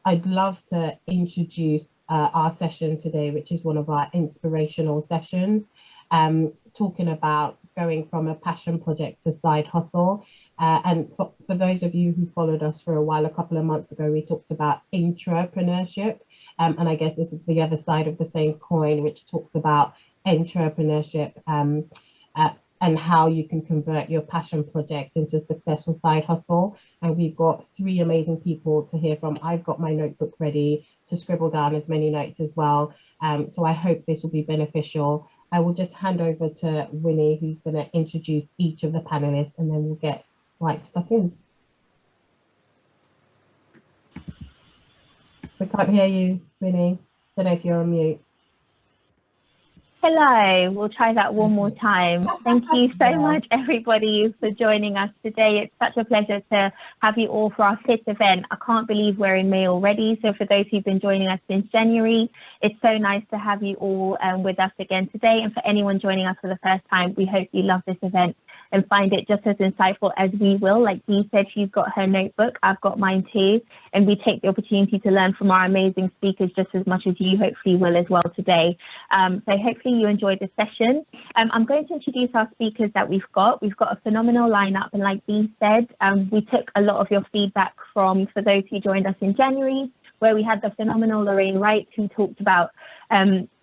I'd love to introduce our session today, which is one of our inspirational sessions, talking about going from a passion project to side hustle. And for those of you who followed us for a while, a couple of months ago, we talked about intrapreneurship. And I guess this is the other side of the same coin, which talks about entrepreneurship and how you can convert your passion project into a successful side hustle. And we've got three amazing people to hear from. I've got my notebook ready to scribble down as many notes as well. So I hope this will be beneficial. I will just hand over to Winnie, who's going to introduce each of the panelists, and then we'll get right stuck in. We can't hear you, Winnie. Don't know if you're on mute. Hello, we'll try that one more time. Thank you so much, everybody, for joining us today. It's such a pleasure to have you all for our 5th event. I can't believe we're in May already. So for those who've been joining us since January, it's so nice to have you all with us again today. And for anyone joining us for the first time, we hope you love this event and find it just as insightful as we will. Like Dee said, she's got her notebook, I've got mine too, and we take the opportunity to learn from our amazing speakers just as much as you hopefully will as well today. So hopefully you enjoyed the session. I'm going to introduce our speakers that we've got. We've got a phenomenal lineup, and like Dee said, we took a lot of your feedback for those who joined us in January, where we had the phenomenal Lorraine Wright, who talked about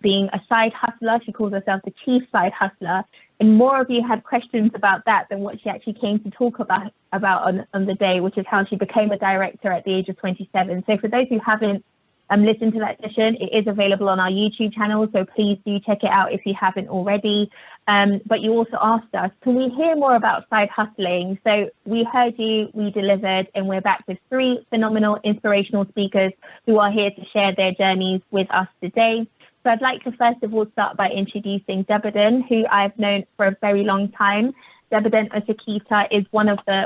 being a side hustler. She calls herself the chief side hustler. And more of you had questions about that than what she actually came to talk about on the day, which is how she became a director at the age of 27. So for those who haven't listened to that session, it is available on our YouTube channel. So please do check it out if you haven't already. But you also asked us, can we hear more about side hustling? So we heard you, we delivered, and we're back with 3 phenomenal inspirational speakers who are here to share their journeys with us today. So I'd like to first of all start by introducing Debodun, who I've known for a very long time. Debodun Osekita is one of the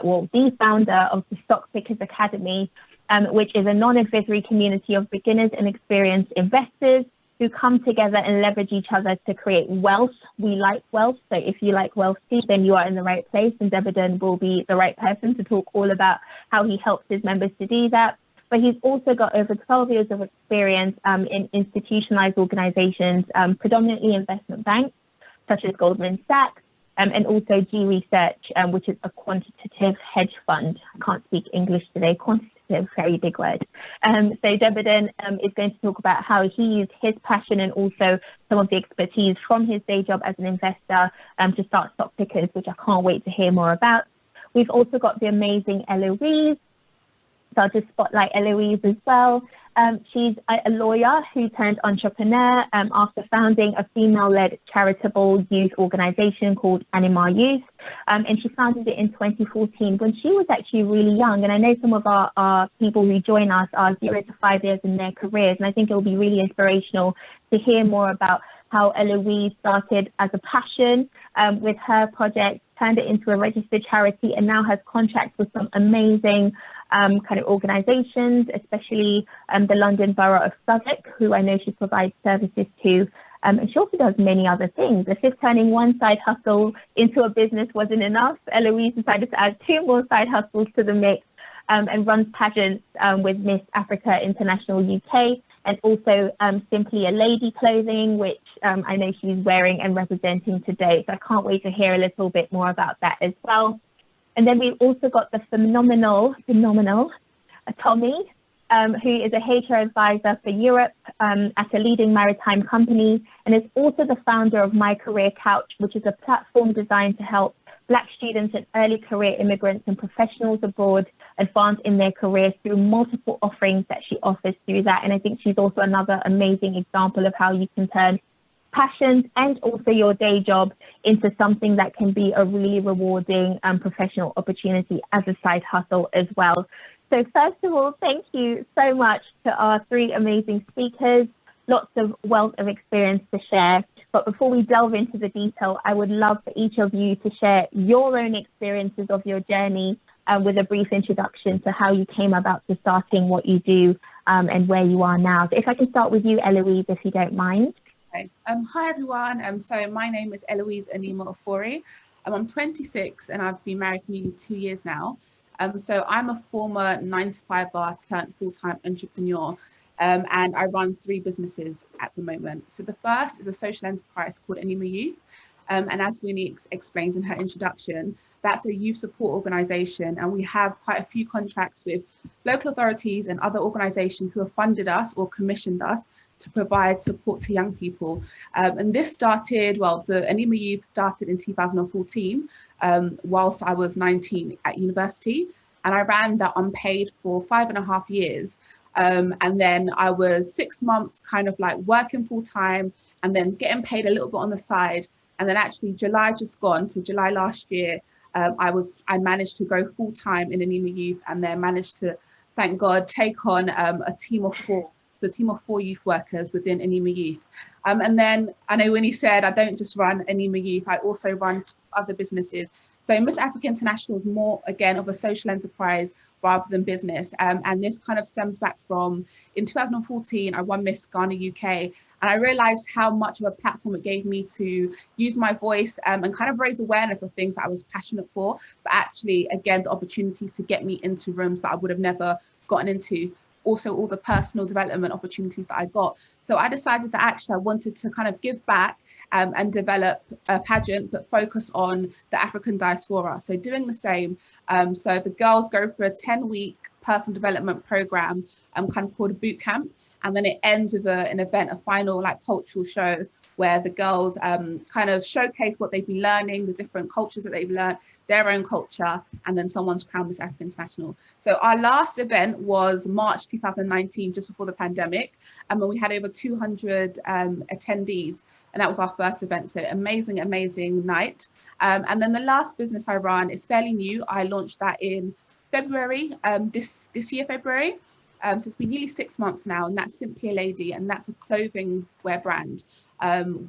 founder of the Stock Pickers Academy, which is a non-advisory community of beginners and experienced investors who come together and leverage each other to create wealth. We like wealth, so if you like wealth too, then you are in the right place, and Debodun will be the right person to talk all about how he helps his members to do that. But he's also got over 12 years of experience in institutionalized organizations, predominantly investment banks, such as Goldman Sachs, and also G Research, which is a quantitative hedge fund. I can't speak English today, quantitative, very big word. So Debodun is going to talk about how he used his passion and also some of the expertise from his day job as an investor to start Stock Pickers, which I can't wait to hear more about. We've also got the amazing Eloise. So I'll just spotlight Eloise as well. She's a lawyer who turned entrepreneur after founding a female-led charitable youth organization called Anima Youth. And she founded it in 2014 when she was actually really young. And I know some of our people who join us are 0 to 5 years in their careers. And I think it will be really inspirational to hear more about how Eloise started as a passion with her project, turned it into a registered charity, and now has contracts with some amazing kind of organizations, especially the London Borough of Southwark, who I know she provides services to. And she also does many other things. As if turning one side hustle into a business wasn't enough, Eloise decided to add 2 more side hustles to the mix and runs pageants with Miss Africa International UK, and also Simply a Lady clothing, which I know she's wearing and representing today. So I can't wait to hear a little bit more about that as well. And then we've also got the phenomenal Tomi, who is a HR advisor for Europe at a leading maritime company, and is also the founder of My Career Couch, which is a platform designed to help Black students and early career immigrants and professionals abroad advance in their careers through multiple offerings that she offers through that. And I think she's also another amazing example of how you can turn passions and also your day job into something that can be a really rewarding professional opportunity as a side hustle as well. So first of all, thank you so much to our 3 amazing speakers. Lots of wealth of experience to share. But before we delve into the detail, I would love for each of you to share your own experiences of your journey with a brief introduction to how you came about to starting what you do and where you are now. So if I can start with you, Eloise, if you don't mind. Okay. Hi everyone. So my name is Eloise Anima Ofori. I'm 26 and I've been married for nearly 2 years now. So I'm a former 9-to-5 turned full-time entrepreneur, and I run 3 businesses at the moment. So the first is a social enterprise called Anima Youth. And as Winnie explained in her introduction, that's a youth support organisation, and we have quite a few contracts with local authorities and other organisations who have funded us or commissioned us to provide support to young people. And this started, well, the Anima Youth started in 2014, whilst I was 19 at university, and I ran that unpaid for 5.5 years. And then I was 6 months kind of like working full time and then getting paid a little bit on the side. And then actually July just gone, so July last year, I managed to go full time in Anima Youth, and then managed to, thank God, take on a team of 4. The team of 4 youth workers within Anima Youth. And then I know when he said, I don't just run Anima Youth, I also run other businesses. So Miss Africa International is more, again, of a social enterprise rather than business. And this kind of stems back from, in 2014, I won Miss Ghana UK. And I realized how much of a platform it gave me to use my voice and kind of raise awareness of things that I was passionate for, but actually, again, the opportunities to get me into rooms that I would have never gotten into. Also, all the personal development opportunities that I got. So I decided that actually I wanted to kind of give back and develop a pageant, but focus on the African diaspora. So doing the same. So the girls go through a 10-week personal development program, kind of called a boot camp. And then it ends with an event, a final like cultural show where the girls kind of showcase what they've been learning, the different cultures that they've learned, their own culture, and then someone's crowned Miss Africa International. So our last event was March 2019, just before the pandemic, and we had over 200 attendees, and that was our first event. So amazing, amazing night. And then the last business I run, it's fairly new. I launched that in February, this year, February. So it's been nearly 6 months now, and that's Simply a Lady, and that's a clothing wear brand.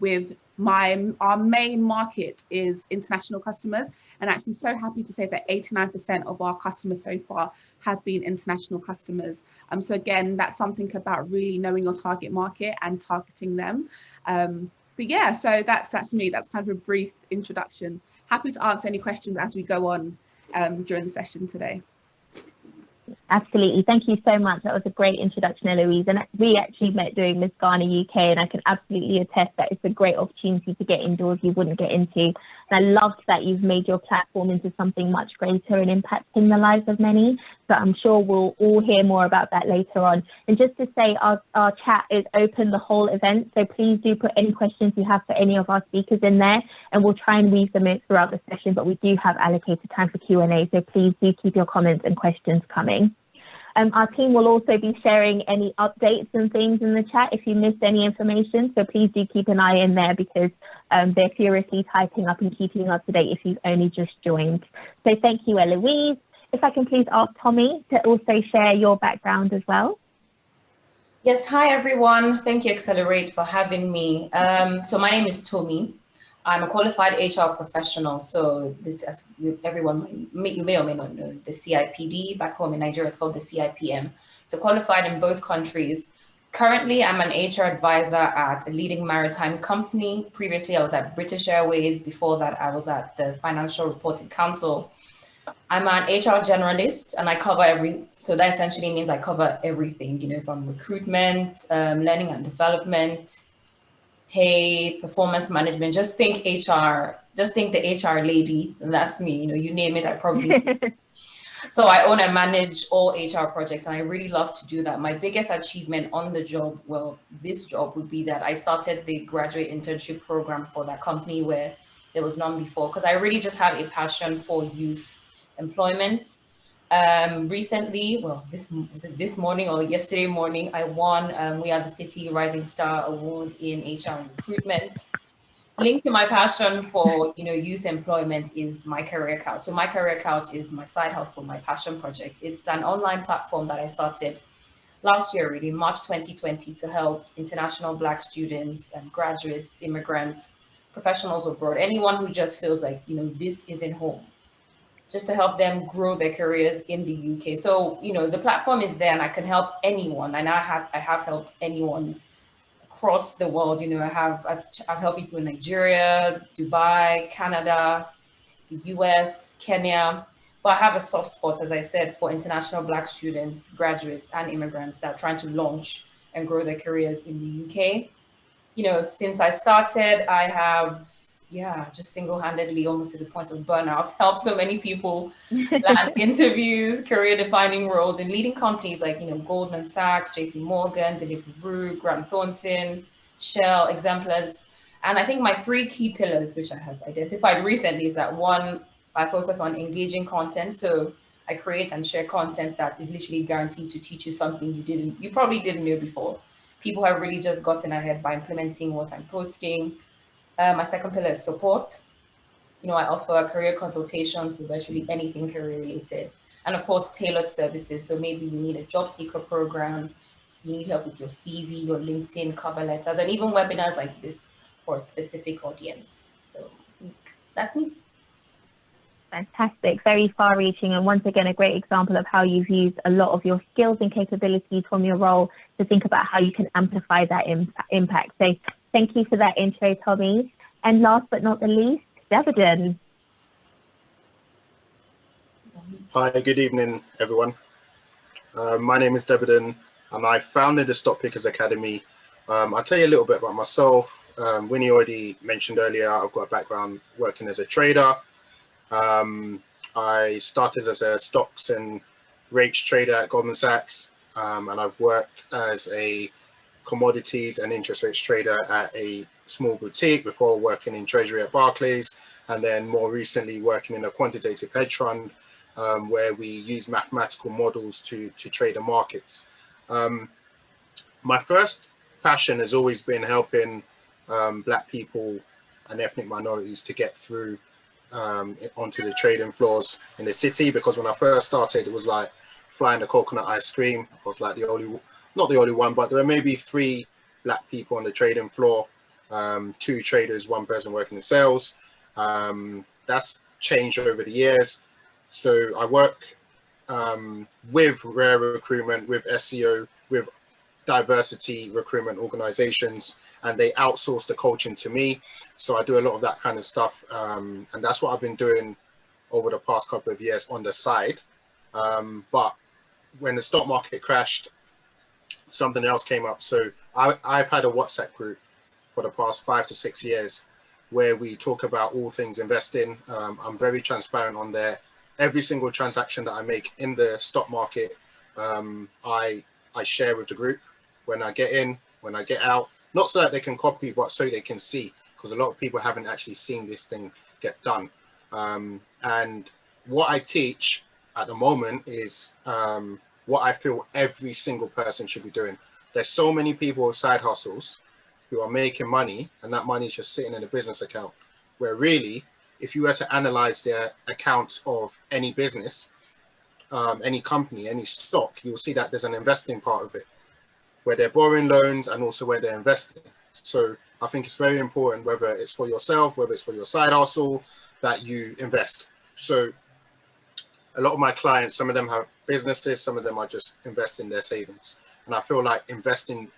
With our main market is international customers, and actually so happy to say that 89% of our customers so far have been international customers. So again, that's something about really knowing your target market and targeting them. But yeah, so that's me. That's kind of a brief introduction. Happy to answer any questions as we go on during the session today. Absolutely. Thank you so much. That was a great introduction, Eloise. And we actually met doing Miss Ghana UK, and I can absolutely attest that it's a great opportunity to get indoors you wouldn't get into. And I loved that you've made your platform into something much greater and impacting the lives of many. So I'm sure we'll all hear more about that later on. And just to say, our chat is open the whole event. So please do put any questions you have for any of our speakers in there, and we'll try and weave them in throughout the session, but we do have allocated time for Q&A. So please do keep your comments and questions coming. Our team will also be sharing any updates and things in the chat if you missed any information. So please do keep an eye in there, because they're furiously typing up and keeping up to date if you've only just joined. So thank you, Eloise. If I can please ask Tomi to also share your background as well. Yes, hi everyone. Thank you, Excellerate, for having me. So my name is Tomi. I'm a qualified HR professional. So this, as everyone, you may or may not know, the CIPD back home in Nigeria is called the CIPM. So qualified in both countries. Currently, I'm an HR advisor at a leading maritime company. Previously, I was at British Airways. Before that, I was at the Financial Reporting Council. I'm an HR generalist, and I cover so that essentially means I cover everything, you know, from recruitment, learning and development, pay, performance management. Just think HR, just think the HR lady, and that's me, you know, you name it, I probably So I own and manage all HR projects, and I really love to do that. My biggest achievement on the job, well, this job, would be that I started the graduate internship program for that company where there was none before, because I really just have a passion for youth employment. Recently, well, this morning or yesterday morning, I won We Are the City Rising Star Award in HR and recruitment. Linked to my passion for, you know, youth employment is my career couch. So my career couch is my side hustle, my passion project. It's an online platform that I started last year, really, March 2020, to help international Black students and graduates, immigrants, professionals abroad, anyone who just feels like, you know, this isn't home, just to help them grow their careers in the UK. So, you know, the platform is there and I can help anyone. And I have helped anyone across the world. You know, I've helped people in Nigeria, Dubai, Canada, the US, Kenya. But I have a soft spot, as I said, for international Black students, graduates, and immigrants that are trying to launch and grow their careers in the UK. You know, since I started, I have, just single-handedly, almost to the point of burnout, helped so many people land interviews, career-defining roles in leading companies like, Goldman Sachs, JP Morgan, Deliveroo, Grant Thornton, Shell, Exemplars. And I think my 3 key pillars, which I have identified recently, is that one, I focus on engaging content. So I create and share content that is literally guaranteed to teach you something you probably didn't know before. People have really just gotten ahead by implementing what I'm posting. My second pillar is support. I offer career consultations for virtually anything career related. And of course, tailored services. So maybe you need a job seeker program, you need help with your CV, your LinkedIn cover letters, and even webinars like this for a specific audience. So that's me. Fantastic, very far-reaching, and once again, a great example of how you've used a lot of your skills and capabilities from your role to think about how you can amplify that impact. So thank you for that intro, Tomi. And last but not the least, Debodun. Hi, good evening, everyone. My name is Debodun, and I founded the Stock Pickers Academy. I'll tell you a little bit about myself. Winnie already mentioned earlier, I've got a background working as a trader. I started as a stocks and rates trader at Goldman Sachs, and I've worked as a commodities and interest rates trader at a small boutique before working in treasury at Barclays, and then more recently working in a quantitative hedge fund where we use mathematical models to trade the markets. My first passion has always been helping Black people and ethnic minorities to get through onto the trading floors in the city, because when I first started, it was like flying the coconut ice cream. I was like not the only one, but there were maybe 3 Black people on the trading floor, 2 traders, 1 person working in sales. That's changed over the years. So I work with rare recruitment, with SEO, with diversity recruitment organizations, and they outsource the coaching to me. So I do a lot of that kind of stuff. And that's what I've been doing over the past couple of years on the side. But when the stock market crashed, something else came up. So I've had a WhatsApp group for the past 5 to 6 years where we talk about all things investing. I'm very transparent on there. Every single transaction that I make in the stock market, I share with the group when I get in, when I get out, not so that they can copy, but so they can see, because a lot of people haven't actually seen this thing get done. And what I teach at the moment is what I feel every single person should be doing. There's so many people with side hustles who are making money, and that money is just sitting in a business account, where really, if you were to analyze their accounts of any business, any company, any stock, you'll see that there's an investing part of it, where they're borrowing loans and also where they're investing. So I think it's very important, whether it's for yourself, whether it's for your side hustle, that you invest. So a lot of my clients, some of them have businesses, some of them are just investing their savings. And I feel like investing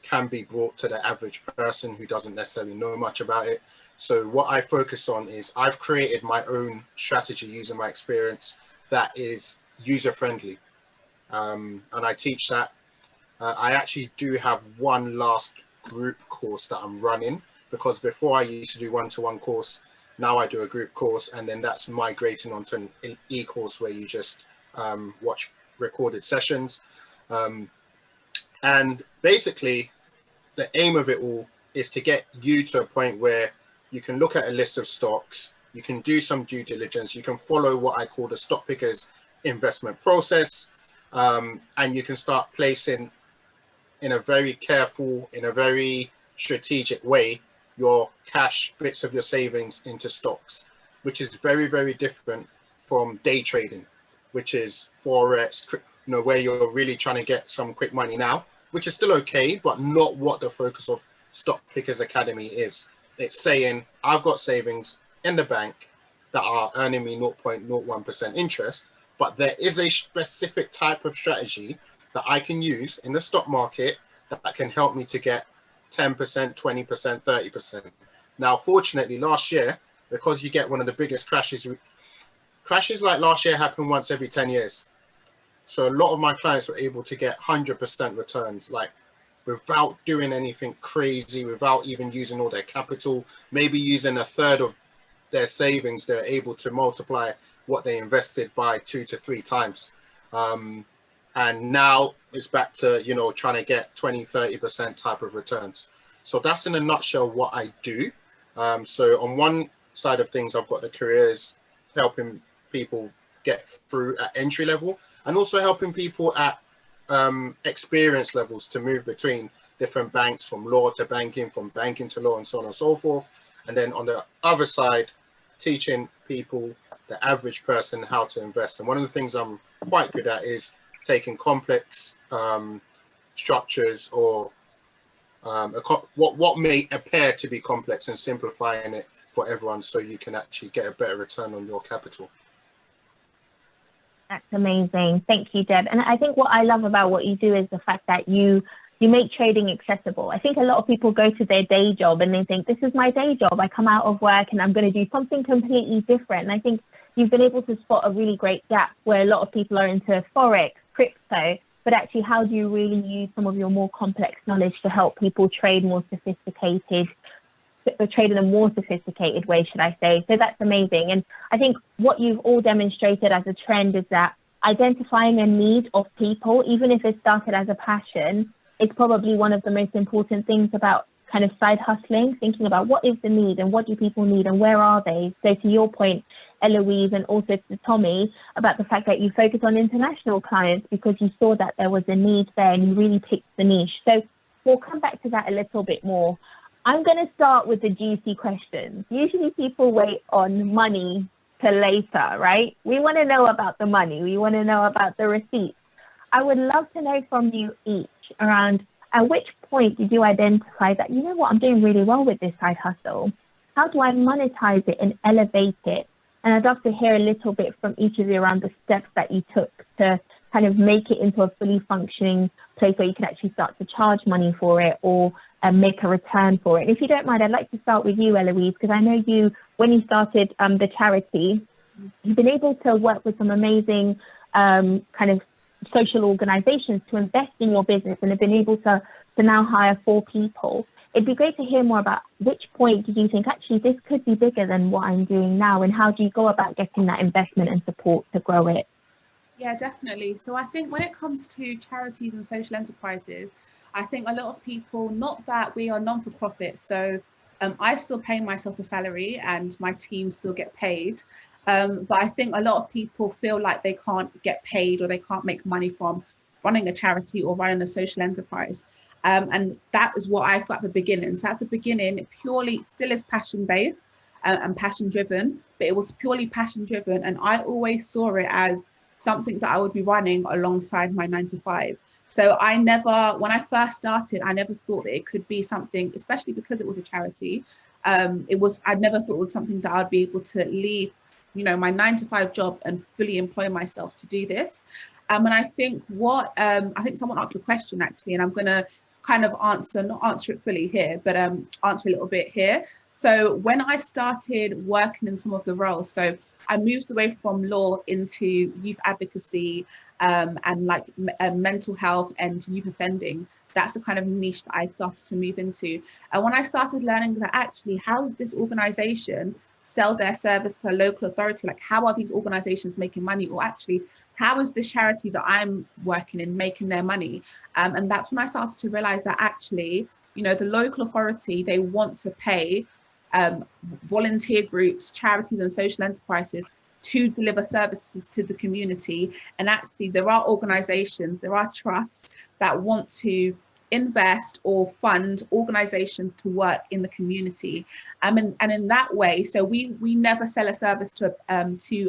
can be brought to the average person who doesn't necessarily know much about it. So what I focus on is I've created my own strategy using my experience that is user-friendly. And I teach that. I actually do have one last group course that I'm running, because before I used to do one-to-one course, now I do a group course, and then that's migrating onto an e-course where you just watch recorded sessions. And basically, the aim of it all is to get you to a point where you can look at a list of stocks, you can do some due diligence, you can follow what I call the stock pickers investment process, and you can start placing in a very careful, in a very strategic way, your cash, bits of your savings into stocks, which is very, very different from day trading, which is Forex, where you're really trying to get some quick money now, which is still okay, but not what the focus of Stock Pickers Academy is. It's saying, I've got savings in the bank that are earning me 0.01% interest, but there is a specific type of strategy that I can use in the stock market that can help me to get 10%, 20%, 30%. Now, fortunately, last year, because you get one of the biggest crashes crashes like last year happen once every 10 years. So a lot of my clients were able to get 100% returns, like without doing anything crazy, without even using all their capital, maybe using a third of their savings. They're able to multiply what they invested by 2 to 3 times. And now it's back to, you know, trying to get 20-30% type of returns. So that's in a nutshell what I do. So on one side of things, I've got the careers helping people get through at entry level, and also helping people at experience levels to move between different banks, from law to banking, from banking to law, and so on and so forth. And then on the other side, teaching people, the average person, how to invest. And one of the things I'm quite good at is taking complex structures, or what may appear to be complex, and simplifying it for everyone so you can actually get a better return on your capital. That's amazing. Thank you, Deb. And I think what I love about what you do is the fact that you make trading accessible. I think a lot of people go to their day job and they think, this is my day job. I come out of work and I'm going to do something completely different. And I think you've been able to spot a really great gap where a lot of people are into Forex, crypto, but actually how do you really use some of your more complex knowledge to help people trade more sophisticated, trade in a more sophisticated way, should I say. So that's amazing. And I think what you've all demonstrated as a trend is that identifying a need of people, even if it started as a passion, is probably one of the most important things about kind of side hustling, thinking about what is the need and what do people need and where are they. So to your point, Eloise, and also to Tomi, about the fact that you focus on international clients because you saw that there was a need there and you really picked the niche. So we'll come back to that a little bit more. I'm going to start with the juicy questions. Usually people wait on money till later, right? We want to know about the money. We want to know about the receipts. I would love to know from you each around at which point did you identify that, you know what, I'm doing really well with this side hustle. How do I monetize it and elevate it? And I'd love to hear a little bit from each of you around the steps that you took to kind of make it into a fully functioning place where you can actually start to charge money for it or make a return for it. And if you don't mind, I'd like to start with you, Eloise, because I know you, when you started the charity, you've been able to work with some amazing kind of social organizations to invest in your business and have been able to now hire 4 people. It'd be great to hear more about which point did you think, actually, this could be bigger than what I'm doing now, and how do you go about getting that investment and support to grow it? Yeah, definitely. So I think when it comes to charities and social enterprises, I think a lot of people, not that we are non-for-profit, so I still pay myself a salary and my team still get paid. But I think a lot of people feel like they can't get paid or they can't make money from running a charity or running a social enterprise. And that is what I thought at the beginning. So at the beginning, it purely still is passion-based and passion-driven, but it was purely passion-driven. And I always saw it as something that I would be running alongside my 9 to 5. So I never, when I first started, I never thought that it could be something, especially because it was a charity. I never thought it was something that I'd be able to leave, you know, my 9 to 5 job and fully employ myself to do this. And I think I think someone asked a question actually, and I'm going to kind of not answer it fully here, but answer a little bit here. So when I started working in some of the roles, so I moved away from law into youth advocacy and like mental health and youth offending. That's the kind of niche that I started to move into. And when I started learning that actually, how does this organization sell their service to a local authority? Like, how are these organizations making money? Or actually, how is this charity that I'm working in making their money? And that's when I started to realize that actually, you know, the local authority, they want to pay volunteer groups, charities and social enterprises to deliver services to the community. And actually there are organizations, there are trusts that want to invest or fund organizations to work in the community. And in that way, so we never sell a service to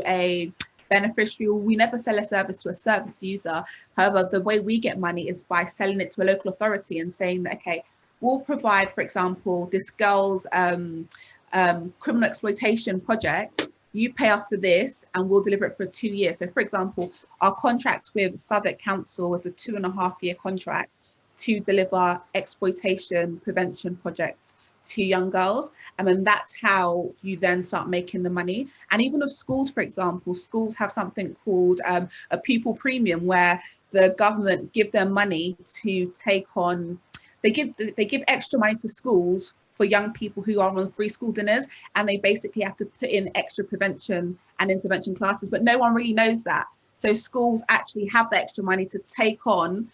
a beneficiary, we never sell a service to a service user. However, the way we get money is by selling it to a local authority and saying that, okay, we'll provide, for example, this girl's criminal exploitation project, you pay us for this and we'll deliver it for 2 years. So for example, our contract with Southwark Council was a 2.5-year contract to deliver exploitation prevention project to young girls. And then that's how you then start making the money. And even with schools, for example, schools have something called a pupil premium, where the government give them money to take on, they give extra money to schools for young people who are on free school dinners, and they basically have to put in extra prevention and intervention classes, but no one really knows that. So schools actually have the extra money to take on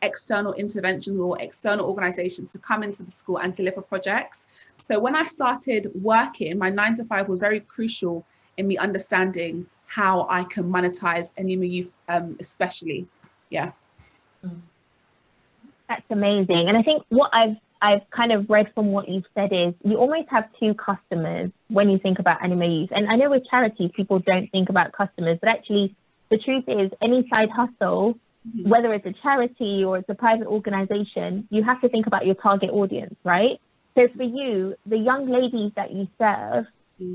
external interventions or external organizations to come into the school and deliver projects. So when I started working, my 9 to 5 was very crucial in me understanding how I can monetize Anima Youth, especially. Yeah. That's amazing. And I think what I've kind of read from what you've said is you almost have two customers when you think about Anima Youth. And I know with charities, people don't think about customers, but actually the truth is any side hustle, whether it's a charity or it's a private organization, you have to think about your target audience, right? So for you, the young ladies that you serve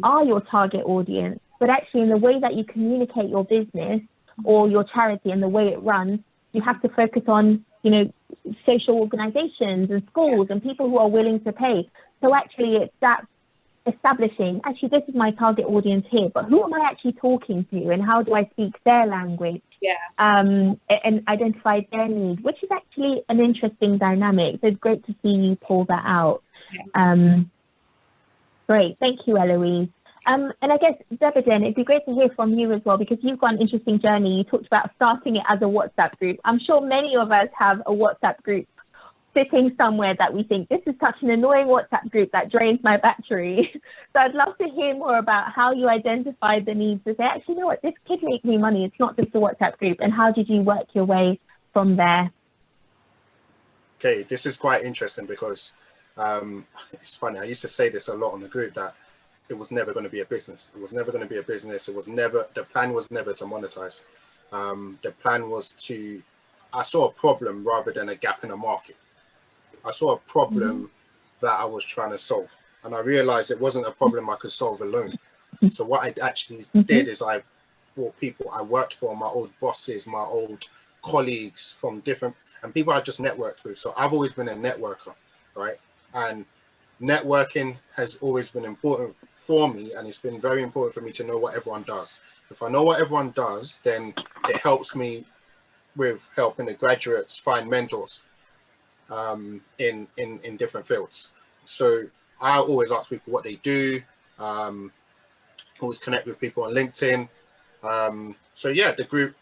are your target audience, but actually in the way that you communicate your business or your charity and the way it runs, you have to focus on, you know, social organizations and schools and people who are willing to pay. So actually it's that establishing, actually, this is my target audience here, but who am I actually talking to and how do I speak their language? And identify their need, which is actually an interesting dynamic. So it's great to see you pull that out. Great, thank you, Eloise. And I guess, Debodun, it'd be great to hear from you as well, because you've got an interesting journey. You talked about starting it as a WhatsApp group. I'm sure many of us have a WhatsApp group sitting somewhere that we think, this is such an annoying WhatsApp group that drains my battery. So I'd love to hear more about how you identified the needs to say, actually, you know what, this could make me money. It's not just a WhatsApp group. And how did you work your way from there? Okay, this is quite interesting because it's funny. I used to say this a lot on the group, that it was never going to be a business. It was never going to be a business. It was never, the plan was never to monetize. The plan was to, I saw a problem rather than a gap in the market. I saw a problem that I was trying to solve. And I realized it wasn't a problem I could solve alone. So what I actually did is I brought people I worked for, my old bosses, my old colleagues from different, and people I just networked with. So I've always been a networker, right? And networking has always been important for me, and it's been very important for me to know what everyone does. If I know what everyone does, then it helps me with helping the graduates find mentors in different fields. So I always ask people what they do, always connect with people on LinkedIn. So yeah, the group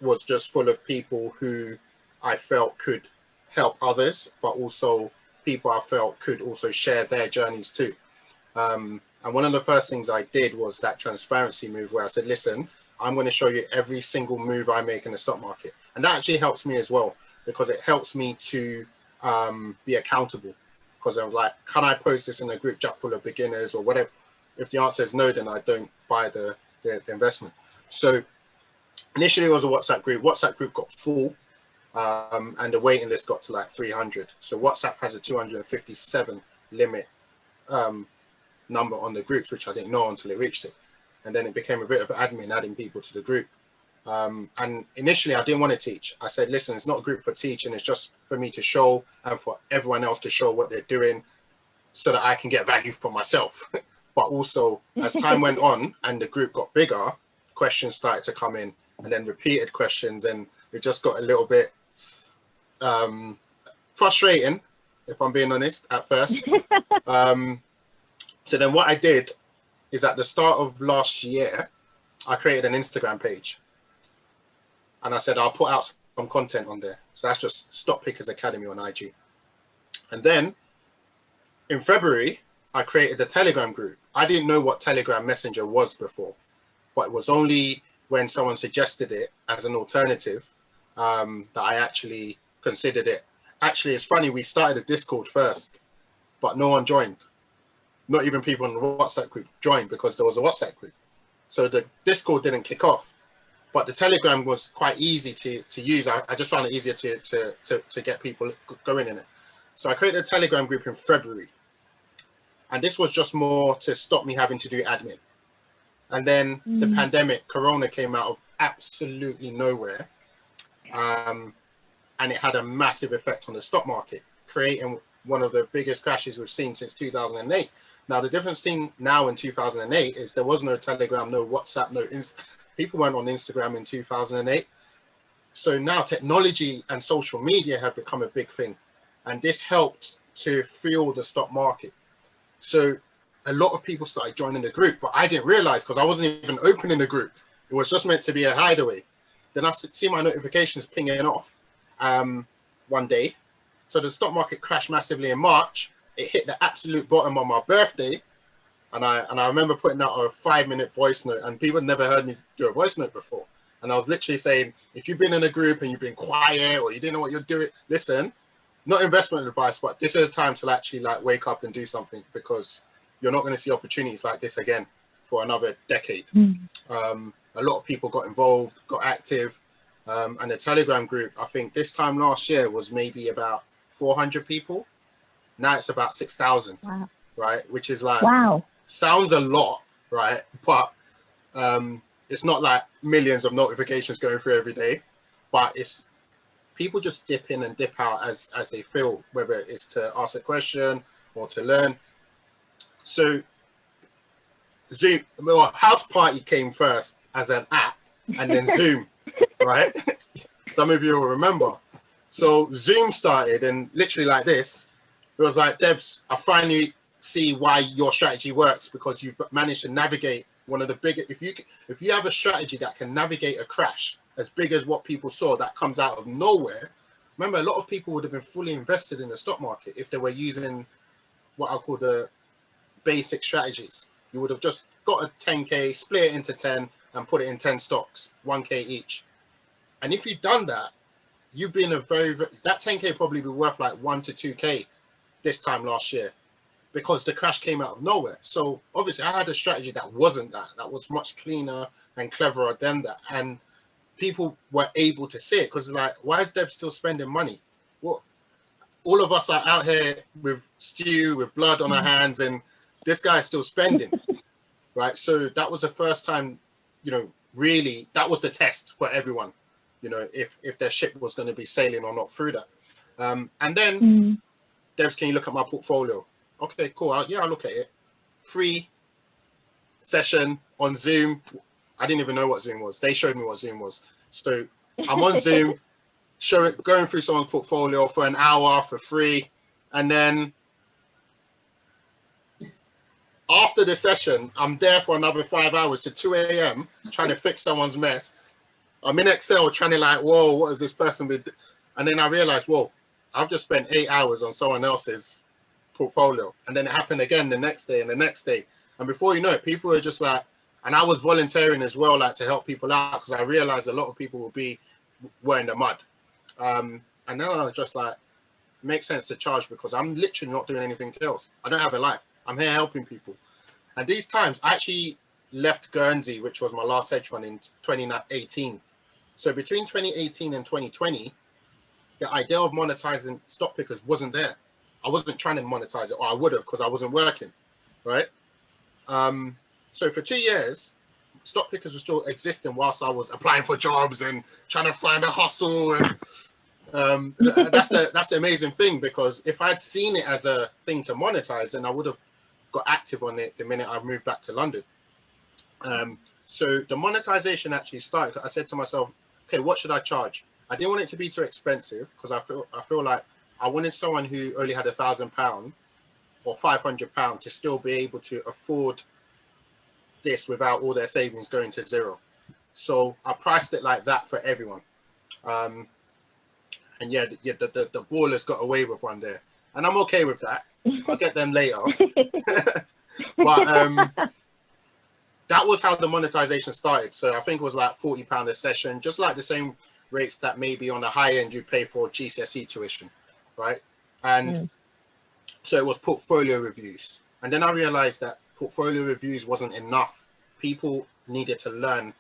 was just full of people who I felt could help others, but also people I felt could also share their journeys too. And one of the first things I did was that transparency move, where I said, listen, I'm going to show you every single move I make in the stock market. And that actually helps me as well, because it helps me to be accountable. Because I'm like, can I post this in a group chat full of beginners or whatever? If the answer is no, then I don't buy the investment. So initially it was a WhatsApp group. WhatsApp group got full, and the waiting list got to like 300. So WhatsApp has a 257 limit number on the groups, which I didn't know until it reached it. And then it became a bit of admin adding people to the group. And initially I didn't want to teach. I said, listen, it's not a group for teaching. It's just for me to show and for everyone else to show what they're doing so that I can get value for myself. But also as time went on and the group got bigger, questions started to come in, and then repeated questions. And it just got a little bit frustrating, if I'm being honest, at first. So then what I did is at the start of last year, I created an Instagram page. And I said, I'll put out some content on there. So that's just Stock Pickers Academy on IG. And then in February, I created a Telegram group. I didn't know what Telegram Messenger was before, but it was only when someone suggested it as an alternative that I actually considered it. Actually, it's funny, we started a Discord first, but no one joined. Not even people in the WhatsApp group joined because there was a WhatsApp group. So the Discord didn't kick off, but the Telegram was quite easy to use. I just found it easier to get people going in it. So I created a Telegram group in February. And this was just more to stop me having to do admin. And then the pandemic, Corona, came out of absolutely nowhere. And it had a massive effect on the stock market, creating one of the biggest crashes we've seen since 2008. Now, the difference seen now in 2008 is there was no Telegram, no WhatsApp, no people weren't on Instagram in 2008. So now technology and social media have become a big thing. And this helped to fuel the stock market. So a lot of people started joining the group, but I didn't realize because I wasn't even opening the group. It was just meant to be a hideaway. Then I see my notifications pinging off one day. So the stock market crashed massively in March. It hit the absolute bottom on my birthday. And I remember putting out a 5-minute voice note, and people had never heard me do a voice note before. And I was literally saying, if you've been in a group and you've been quiet or you didn't know what you're doing, listen, not investment advice, but this is a time to actually like wake up and do something, because you're not going to see opportunities like this again for another decade. A lot of people got involved, got active. And the Telegram group, I think this time last year was maybe about 400 people. Now it's about 6,000, wow. Right? Which is like, wow. Sounds a lot, right? But it's not like millions of notifications going through every day, but it's people just dip in and dip out as they feel, whether it's to ask a question or to learn. So Zoom, well, House Party came first as an app, and then Zoom, right? Some of you will remember. So Zoom started, and literally like this, it was like, Debs, I finally see why your strategy works, because you've managed to navigate one of the biggest, if you have a strategy that can navigate a crash as big as what people saw that comes out of nowhere. Remember, a lot of people would have been fully invested in the stock market if they were using what I call the basic strategies. You would have just got a 10K, split it into 10 and put it in 10 stocks, 1K each. And if you've done that, you've been a very, that 10K probably be worth like 1 to 2K this time last year, because the crash came out of nowhere. So obviously I had a strategy that wasn't that was much cleaner and cleverer than that. And people were able to see it, because like, why is Deb still spending money? Well, all of us are out here with stew, with blood on our hands, and this guy is still spending, right? So that was the first time, you know, really, that was the test for everyone, you know, if their ship was going to be sailing or not through that. And then, Debs, can you look at my portfolio? Okay, cool. I'll look at it. Free session on Zoom. I didn't even know what Zoom was. They showed me what Zoom was. So I'm on Zoom, going through someone's portfolio for an hour for free. And then after the session, I'm there for another 5 hours to 2 a.m. trying to fix someone's mess. I'm in Excel trying to like, whoa, what is this person with? And then I realized, whoa, I've just spent 8 hours on someone else's portfolio. And then it happened again the next day and the next day. And before you know it, people were just like, and I was volunteering as well, like to help people out, because I realized a lot of people were in the mud. And then I was just like, it makes sense to charge, because I'm literally not doing anything else. I don't have a life. I'm here helping people. And these times, I actually left Guernsey, which was my last hedge fund, in 2018. So between 2018 and 2020, the idea of monetizing stock pickers wasn't there. I wasn't trying to monetize it, or I would have, because I wasn't working, right? So for 2 years, stock pickers were still existing whilst I was applying for jobs and trying to find a hustle. And that's the amazing thing, because if I'd seen it as a thing to monetize, then I would have got active on it the minute I moved back to London. So the monetization actually started. I said to myself, okay, what should I charge? I didn't want it to be too expensive, because I feel like I wanted someone who only had £1,000 or £500 to still be able to afford this without all their savings going to zero. So I priced it like that for everyone. And yeah, the ballers got away with one there, and I'm okay with that. I'll get them later. But that was how the monetization started. So I think it was like £40 a session, just like the same rates that maybe on the high end you pay for GCSE tuition, right? And so it was portfolio reviews. And then I realized that portfolio reviews wasn't enough. People needed to learn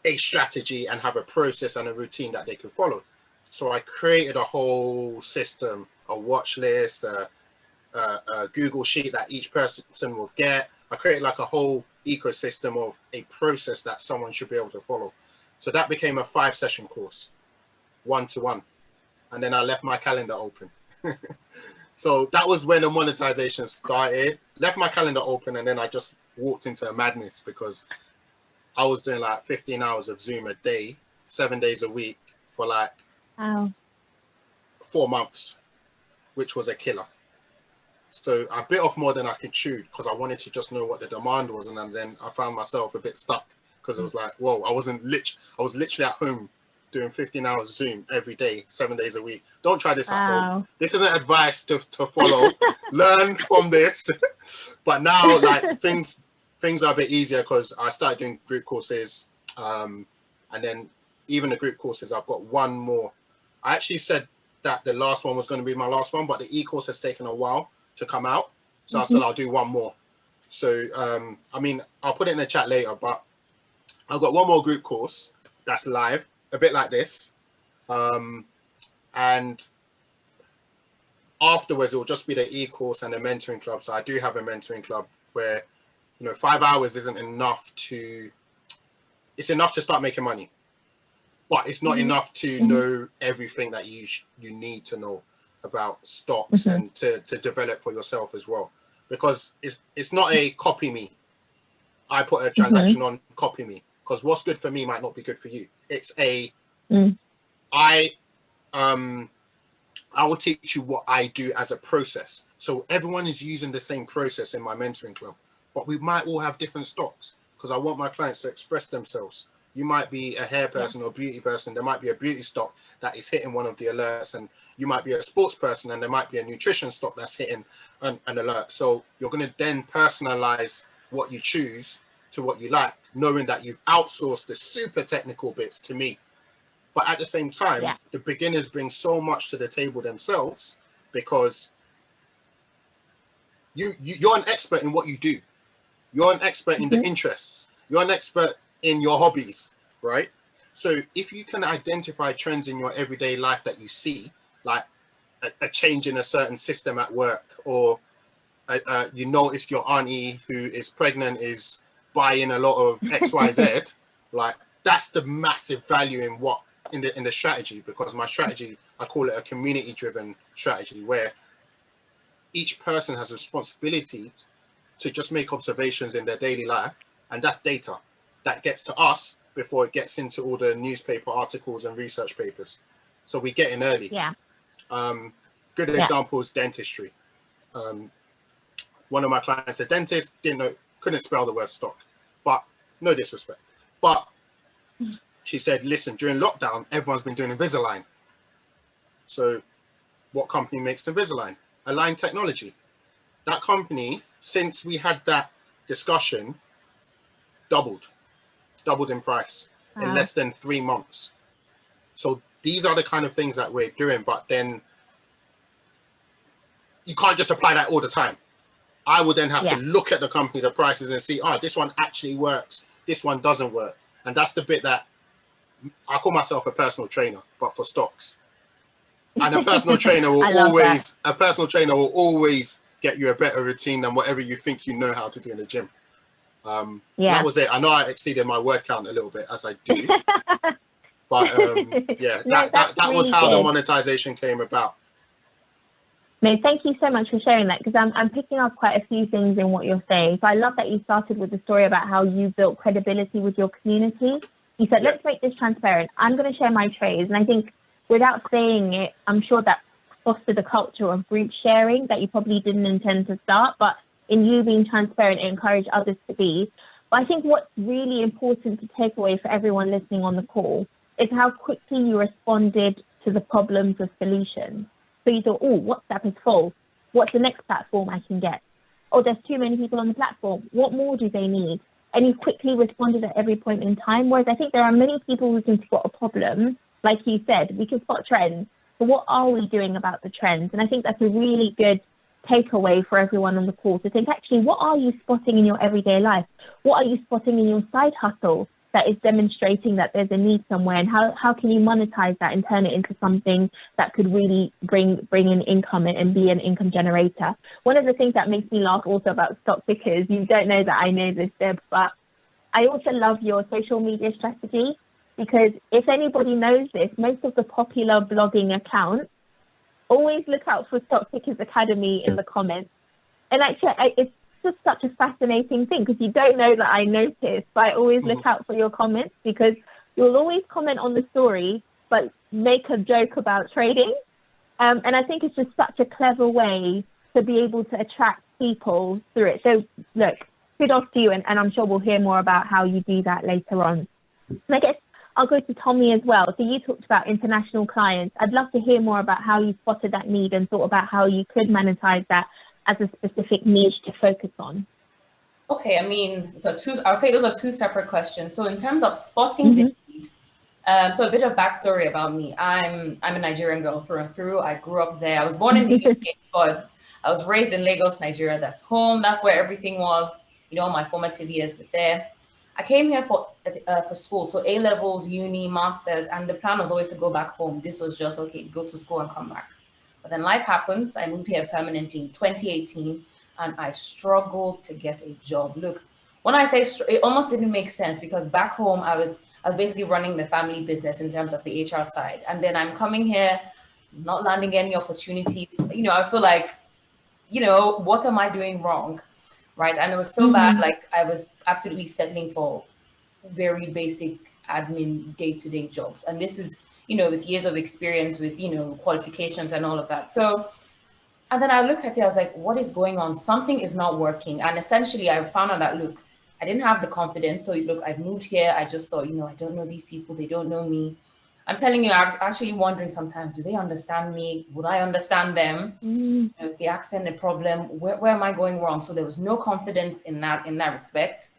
a strategy and have a process and a routine that they could follow. So I created a whole system, a watch list, a Google sheet that each person will get. I created like a whole ecosystem of a process that someone should be able to follow. So that became a 5-session course, 1-to-1. And then I left my calendar open. So that was when the monetization started. Left my calendar open, and then I just walked into a madness because I was doing like 15 hours of Zoom a day, 7 days a week for like 4 months, which was a killer. So I bit off more than I could chew because I wanted to just know what the demand was. And then I found myself a bit stuck because it was like, whoa, I was literally at home doing 15 hours Zoom every day, 7 days a week. Don't try this at home. This isn't advice to follow. Learn from this. But now, like, things are a bit easier because I started doing group courses. And then even the group courses, I've got one more. I actually said that the last one was going to be my last one, but the e-course has taken a while to come out. So I said I'll do one more. So, I mean, I'll put it in the chat later, but I've got one more group course that's live, a bit like this. And afterwards, it will just be the e-course and the mentoring club. So I do have a mentoring club where, 5 hours isn't enough it's enough to start making money, but it's not enough to know everything that you need to know about stocks and to develop for yourself as well. Because it's not a copy me. I put a transaction on, copy me. Because what's good for me might not be good for you. It's I will teach you what I do as a process. So everyone is using the same process in my mentoring club, but we might all have different stocks because I want my clients to express themselves. You might be a hair person or a beauty person. There might be a beauty stock that is hitting one of the alerts, and you might be a sports person and there might be a nutrition stock that's hitting an alert. So you're going to then personalize what you choose to what you like, knowing that you've outsourced the super technical bits to me. But at the same time, the beginners bring so much to the table themselves because you're an expert in what you do. You're an expert in the interests. You're an expert in your hobbies, right? So if you can identify trends in your everyday life that you see, like a change in a certain system at work, or you notice your auntie who is pregnant is buying a lot of XYZ, like that's the massive value in the strategy, because my strategy, I call it a community driven strategy where each person has a responsibility to just make observations in their daily life, and that's data that gets to us before it gets into all the newspaper articles and research papers. So we get in early. Good example is dentistry. One of my clients, a dentist, couldn't spell the word stock, but no disrespect. But she said, listen, during lockdown, everyone's been doing Invisalign. So what company makes Invisalign? Align Technology. That company, since we had that discussion, doubled in price in less than 3 months. So these are the kind of things that we're doing, but then you can't just apply that all the time. I would then have to look at the company, the prices, and see, this one actually works, this one doesn't work. And that's the bit that I call myself a personal trainer, but for stocks. And a personal trainer will always get you a better routine than whatever you think you know how to do in the gym. That was it. I know I exceeded my word count a little bit, as I do. But that was how the monetization came about. No, thank you so much for sharing that, because I'm picking up quite a few things in what you're saying. So I love that you started with the story about how you built credibility with your community. You said, let's make this transparent. I'm going to share my trades. And I think without saying it, I'm sure that fostered a culture of group sharing that you probably didn't intend to start, but in you being transparent, it encouraged others to be. But I think what's really important to take away for everyone listening on the call is how quickly you responded to the problems with solutions. So you thought, WhatsApp is full. What's the next platform I can get? There's too many people on the platform. What more do they need? And you quickly responded at every point in time. Whereas I think there are many people who can spot a problem. Like you said, we can spot trends. But what are we doing about the trends? And I think that's a really good takeaway for everyone on the call to think, actually, what are you spotting in your everyday life? What are you spotting in your side hustle that is demonstrating that there's a need somewhere, and how can you monetize that and turn it into something that could really bring in income and be an income generator? One of the things that makes me laugh also about stock, because you don't know that I know this, Deb, but I also love your social media strategy, because if anybody knows this, most of the popular blogging accounts always look out for Stock Pickers Academy in the comments. And actually, it's just such a fascinating thing because you don't know that I noticed, but I always look out for your comments because you'll always comment on the story, but make a joke about trading. And I think it's just such a clever way to be able to attract people through it. So look, kudos to you, and I'm sure we'll hear more about how you do that later on. And I guess I'll go to Tomi as well. So you talked about international clients. I'd love to hear more about how you spotted that need and thought about how you could monetize that as a specific niche to focus on. Okay, I mean, I'll say those are two separate questions. So in terms of spotting the need, so a bit of backstory about me. I'm a Nigerian girl through and through. I grew up there. I was born in the UK, but I was raised in Lagos, Nigeria. That's home. That's where everything was. You know, my formative years were there. I came here for school, so A-levels, uni, masters, and the plan was always to go back home. This was just, okay, go to school and come back. But then life happens. I moved here permanently in 2018, and I struggled to get a job. Look, when I say it almost didn't make sense because back home I was basically running the family business in terms of the HR side, and then I'm coming here, not landing any opportunities. You know, I feel like, you know, what am I doing wrong? Right. And it was so bad, like I was absolutely settling for very basic admin day-to-day jobs. And this is, you know, with years of experience, with, you know, qualifications and all of that. So, and then I looked at it, I was like, what is going on? Something is not working. And essentially I found out that, look, I didn't have the confidence. So look, I've moved here. I just thought, you know, I don't know these people. They don't know me. I'm telling you, I was actually wondering sometimes, do they understand me? Would I understand them? You know, is the accent a problem? Where am I going wrong? So there was no confidence in that respect.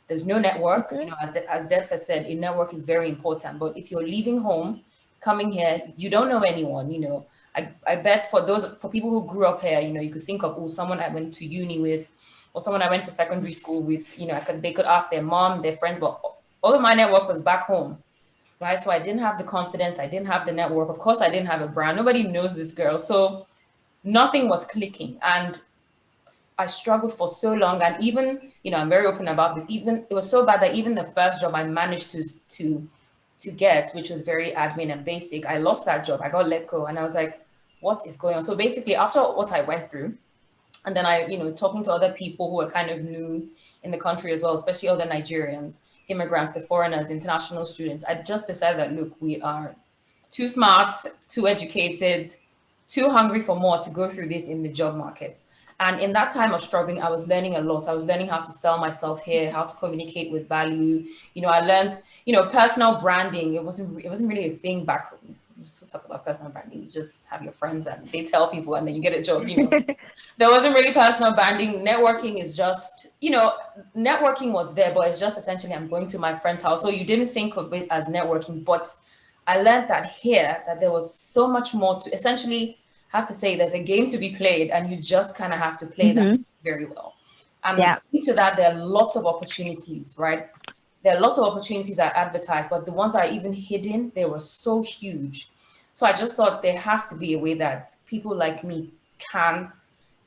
There's no network. You know, as Debs has said, a network is very important. But if you're leaving home, coming here, you don't know anyone. You know, I bet for people who grew up here, you know, you could think of someone I went to uni with, or someone I went to secondary school with. You know, they could ask their mom, their friends, but all of my network was back home. Right. So I didn't have the confidence. I didn't have the network. Of course, I didn't have a brand. Nobody knows this girl. So nothing was clicking. And I struggled for so long. And even, you know, I'm very open about this. Even it was so bad that even the first job I managed to get, which was very admin and basic, I lost that job. I got let go. And I was like, what is going on? So basically, after what I went through, and then I, you know, talking to other people who were kind of new in the country as well, especially other Nigerians, immigrants, the foreigners, international students, I just decided that, look, we are too smart, too educated, too hungry for more to go through this in the job market. And in that time of struggling, I was learning a lot. I was learning how to sell myself here, how to communicate with value. You know, I learned, you know, personal branding. It wasn't really a thing back home. We just talked about personal branding. You just have your friends and they tell people and then you get a job, you know. There wasn't really personal branding. Networking is just, you know, networking was there, but it's just essentially I'm going to my friend's house. So you didn't think of it as networking, but I learned that here, that there was so much more to essentially have to say there's a game to be played and you just kind of have to play that very well. And into that, there are lots of opportunities, right? There are lots of opportunities that are advertised, but the ones that are even hidden, they were so huge. So I just thought there has to be a way that people like me can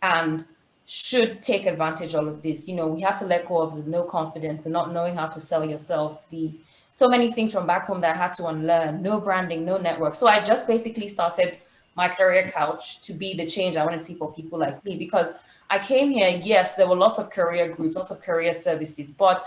and should take advantage of all of this. You know, we have to let go of the no confidence, the not knowing how to sell yourself, the so many things from back home that I had to unlearn, no branding, no network. So I just basically started my career couch to be the change I wanted to see for people like me, because I came here, yes, there were lots of career groups, lots of career services, but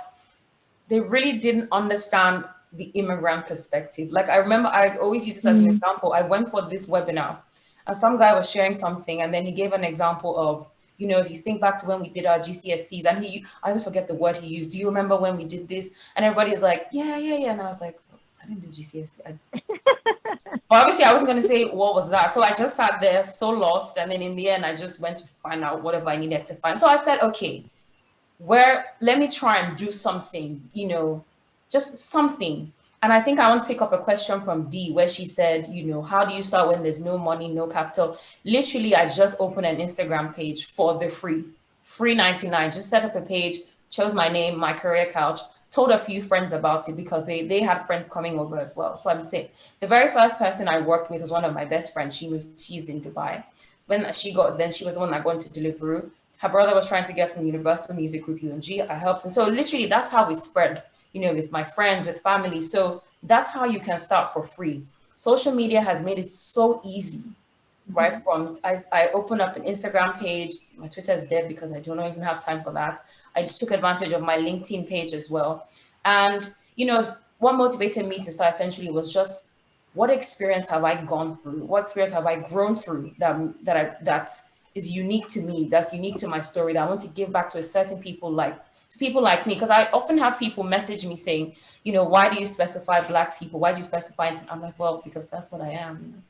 they really didn't understand the immigrant perspective. Like I remember, I always use this as an example. I went for this webinar and some guy was sharing something and then he gave an example of, you know, if you think back to when we did our GCSEs and I always forget the word he used. Do you remember when we did this? And everybody's like, yeah. And I was like, I didn't do GCSE. Well, obviously I wasn't going to say what was that. So I just sat there so lost. And then in the end, I just went to find out whatever I needed to find. So I said, okay, let me try and do something, you know, just something. And I think I want to pick up a question from Dee where she said, you know, how do you start when there's no money, no capital? Literally, I just opened an Instagram page for the free 99, just set up a page, chose my name, my career couch, told a few friends about it because they had friends coming over as well. So I would say the very first person I worked with was one of my best friends. She's in Dubai. When she was the one that got into Deliveroo. Her brother was trying to get from Universal Music Group, UMG. I helped him. So literally that's how we spread, you know, with my friends, with family. So that's how you can start for free. Social media has made it so easy right? From I opened up an Instagram page. My Twitter is dead because I don't even have time for that. I took advantage of my LinkedIn page as well. And, you know, what motivated me to start essentially was just, what experience have I gone through? What experience have I grown through that is unique to me, that's unique to my story, that I want to give back to a certain people like me? Because I often have people message me saying, you know, why do you specify Black people? Why do you specify? I'm like, well, because that's what I am.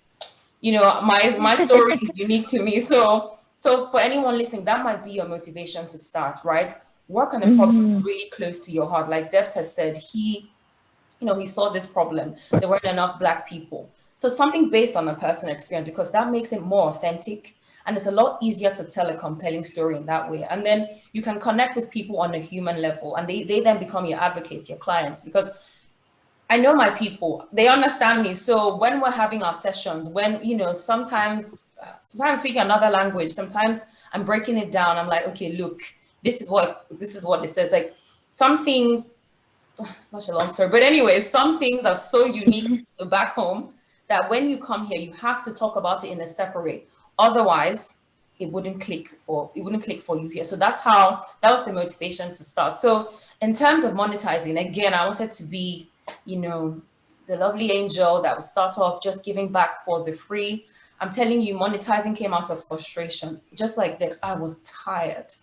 You know, my story is unique to me. So for anyone listening, that might be your motivation to start, right? Work on a problem really close to your heart. Like Debs has said, he saw this problem. There weren't enough Black people. So something based on a personal experience, because that makes it more authentic. And it's a lot easier to tell a compelling story in that way. And then you can connect with people on a human level, and they then become your advocates, your clients, because I know my people, they understand me. So when we're having our sessions, when, you know, sometimes speaking another language, sometimes I'm breaking it down. I'm like, okay, look, this is what it says. Like some things, such a long story, but anyway, some things are so unique to back home that when you come here, you have to talk about it in a separate. Otherwise, it wouldn't click for you here. So that was the motivation to start. So in terms of monetizing, again, I wanted to be, you know, the lovely angel that would start off just giving back for the free. I'm telling you, monetizing came out of frustration. Just like that, I was tired,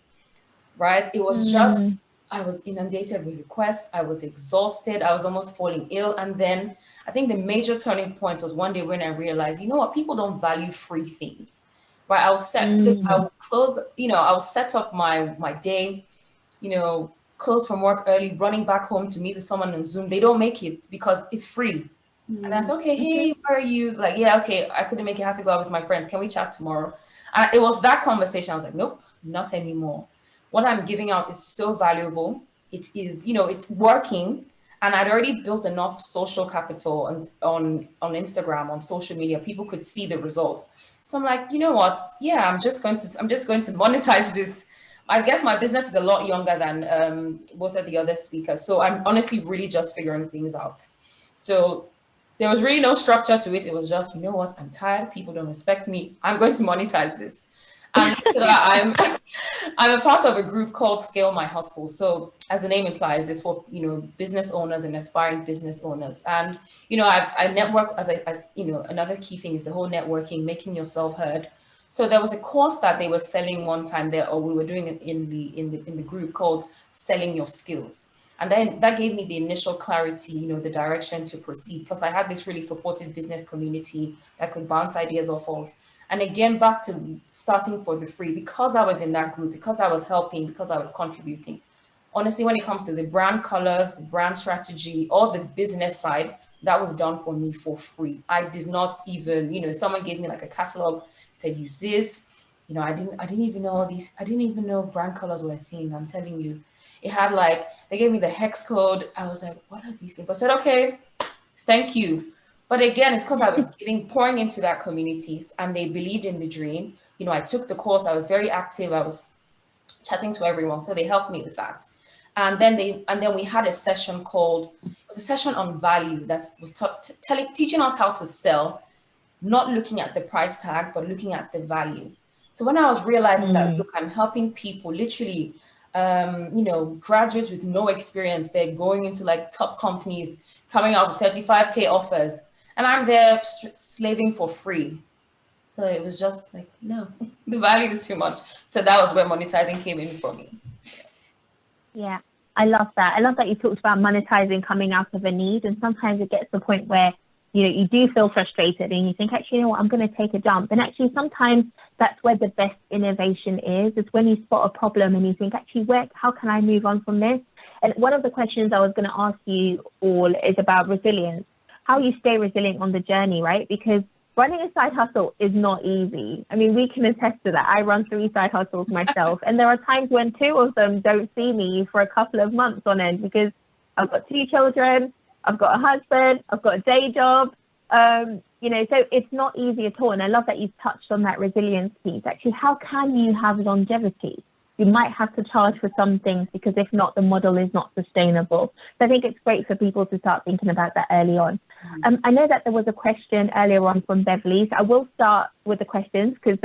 right? It was just, I was inundated with requests. I was exhausted. I was almost falling ill. And then I think the major turning point was one day when I realized, you know what, people don't value free things, right? I will set up my day, you know, close from work early, running back home to meet with someone on Zoom. They don't make it because it's free. And I said, okay, hey, where are you? Like, yeah, okay, I couldn't make it. I had to go out with my friends. Can we chat tomorrow? It was that conversation. I was like, nope, not anymore. What I'm giving out is so valuable. It is, you know, it's working. And I'd already built enough social capital on Instagram, on social media. People could see the results. So I'm like, you know what? Yeah, I'm just going to monetize this. I guess my business is a lot younger than both of the other speakers. So I'm honestly really just figuring things out. So there was really no structure to it. It was just, you know what? I'm tired. People don't respect me. I'm going to monetize this. And I'm a part of a group called Scale My Hustle. So as the name implies, it's for, you know, business owners and aspiring business owners. And, you know, I network as you know, another key thing is the whole networking, making yourself heard. So there was a course that they were selling one time there, or we were doing it in the group, called Selling Your Skills. And then that gave me the initial clarity, you know, the direction to proceed. Plus I had this really supportive business community that could bounce ideas off of. And again, back to starting for the free, because I was in that group, because I was helping, because I was contributing. Honestly, when it comes to the brand colors, the brand strategy, or the business side, that was done for me for free. I did not even, you know, someone gave me like a catalog, said use this. You know, I didn't even know all these. I didn't even know brand colors were a thing. I'm telling you, it had like, they gave me the hex code. I was like, what are these things? But I said, okay, thank you. But again, it's because I was pouring into that community, and they believed in the dream. You know, I took the course. I was very active. I was chatting to everyone, so they helped me with that. And then we had a session on value that was teaching us how to sell, not looking at the price tag, but looking at the value. So when I was realizing that, look, I'm helping people, literally, you know, graduates with no experience, they're going into like top companies, coming out with 35K offers, and I'm there slaving for free. So it was just like, no, the value is too much. So that was where monetizing came in for me. Yeah, I love that. I love that you talked about monetizing coming out of a need. And sometimes it gets to the point where, you know, you do feel frustrated and you think, actually, you know what, I'm going to take a jump. And actually, sometimes that's where the best innovation is. It's when you spot a problem and you think, actually, how can I move on from this? And one of the questions I was going to ask you all is about resilience, how you stay resilient on the journey, right? Because running a side hustle is not easy. I mean, we can attest to that. I run 3 side hustles myself. And there are times when 2 of them don't see me for a couple of months on end because I've got 2 children, I've got a husband, I've got a day job. You know, so it's not easy at all. And I love that you've touched on that resilience piece. Actually, how can you have longevity? you might have to charge for some things, because if not, the model is not sustainable. So I think it's great for people to start thinking about that early on. I know that there was a question earlier on from Beverly, so I will start with the questions because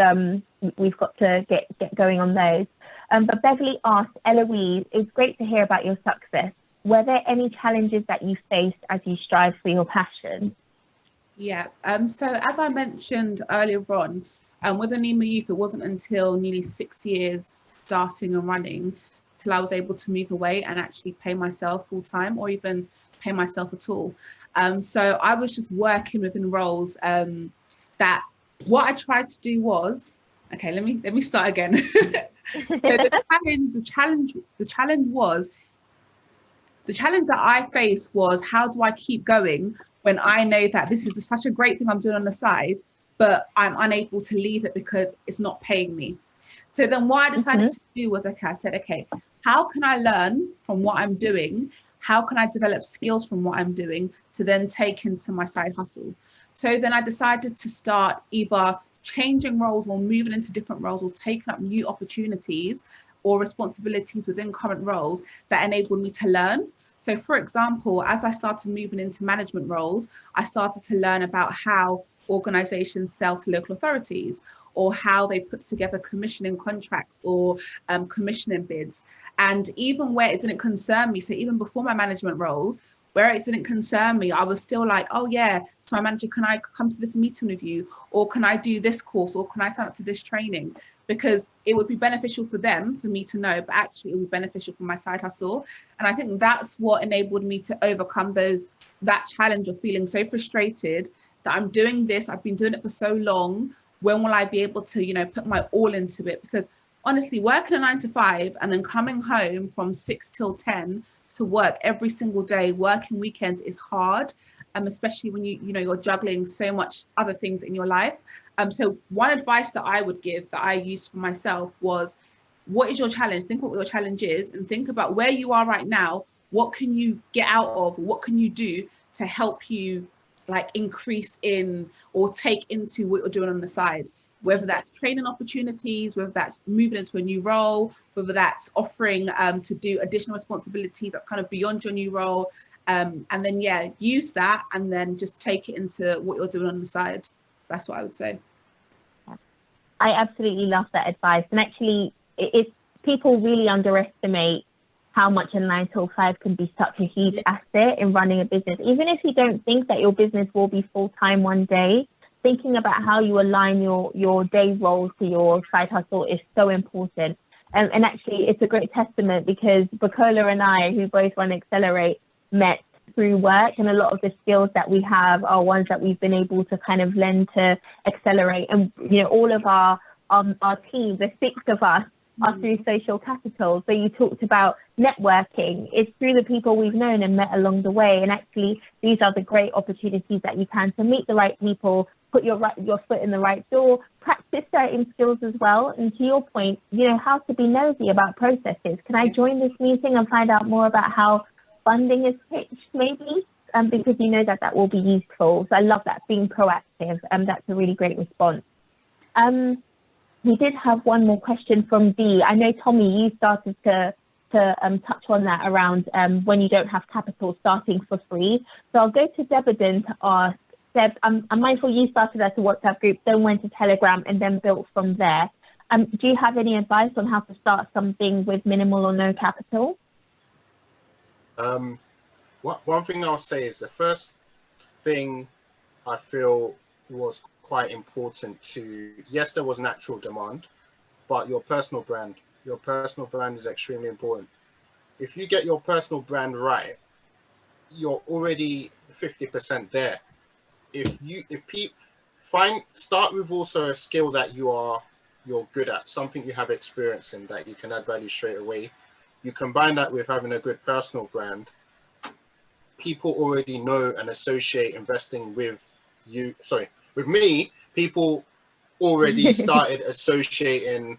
we've got to get going on those. But Beverly asked, Eloise, it's great to hear about your success. Were there any challenges that you faced as you strive for your passion? Yeah, so as I mentioned earlier on, with Anima Youth, it wasn't until nearly 6 years starting and running till I was able to move away and actually pay myself full time, or even pay myself at all. So I was just working within roles that what I tried to do was, okay, let me start again. So the challenge that I faced was, how do I keep going when I know that this is such a great thing I'm doing on the side, but I'm unable to leave it because it's not paying me. So then what I decided to do was, I said, okay, how can I learn from what I'm doing? How can I develop skills from what I'm doing to then take into my side hustle? So then I decided to start either changing roles or moving into different roles, or taking up new opportunities or responsibilities within current roles that enabled me to learn. So for example, as I started moving into management roles, I started to learn about how organizations sell to local authorities, or how they put together commissioning contracts or commissioning bids. And even where it didn't concern me, so even before my management roles, where it didn't concern me, I was still like, oh yeah, to my manager, can I come to this meeting with you? Or can I do this course? Or can I sign up to this training? Because it would be beneficial for them, for me to know, but actually it would be beneficial for my side hustle. And I think that's what enabled me to overcome that challenge of feeling so frustrated that I'm doing this, I've been doing it for so long, when will I be able to, put my all into it? Because honestly, working a 9 to 5 and then coming home from 6 till 10 to work every single day, working weekends, is hard, especially when you're juggling so much other things in your life. So one advice that I would give, that I used for myself, was, what is your challenge? Think about what your challenge is, and think about where you are right now. What can you get out of? What can you do to help you increase in or take into what you're doing on the side? Whether that's training opportunities, whether that's moving into a new role, whether that's offering to do additional responsibility that's kind of beyond your new role. And then, use that and then just take it into what you're doing on the side. That's what I would say. I absolutely love that advice. And actually, people really underestimate how much a 9 to 5 can be such a huge asset in running a business. Even if you don't think that your business will be full-time one day, thinking about how you align your day roles to your side hustle is so important. And actually, it's a great testament, because Bacola and I, who both run Excellerate, met through work, and a lot of the skills that we have are ones that we've been able to kind of lend to Excellerate. And all of our team, the 6 of us, are through social capital. So you talked about networking. It's through the people we've known and met along the way. And actually, these are the great opportunities that you can to meet the right people, put your foot in the right door, practice certain skills as well. And to your point, how to be nosy about processes. Can I join this meeting and find out more about how funding is pitched, maybe? Because that will be useful. So I love that, being proactive. That's a really great response. We did have one more question from Dee. I know, Tomi, you started to touch on that around when you don't have capital, starting for free. So I'll go to Debodun to ask. Deb, I'm mindful you started as a WhatsApp group, then went to Telegram, and then built from there. Do you have any advice on how to start something with minimal or no capital? One thing I'll say is, the first thing I feel was quite important to, yes, there was natural demand, but your personal brand is extremely important. If you get your personal brand right, you're already 50% there. Start with also a skill that you're good at, something you have experience in that you can add value straight away. You combine that with having a good personal brand. People already know and associate investing with you. With me, people already started associating.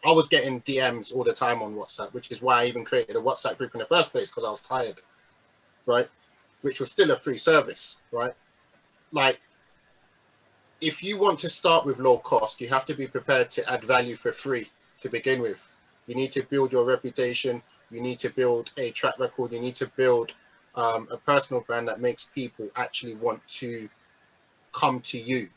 I was getting DMs all the time on WhatsApp, which is why I even created a WhatsApp group in the first place, because I was tired, right? Which was still a free service, right? If you want to start with low cost, you have to be prepared to add value for free to begin with, You need to build your reputation. You need to build a track record. You need to build a personal brand that makes people actually want to come to you.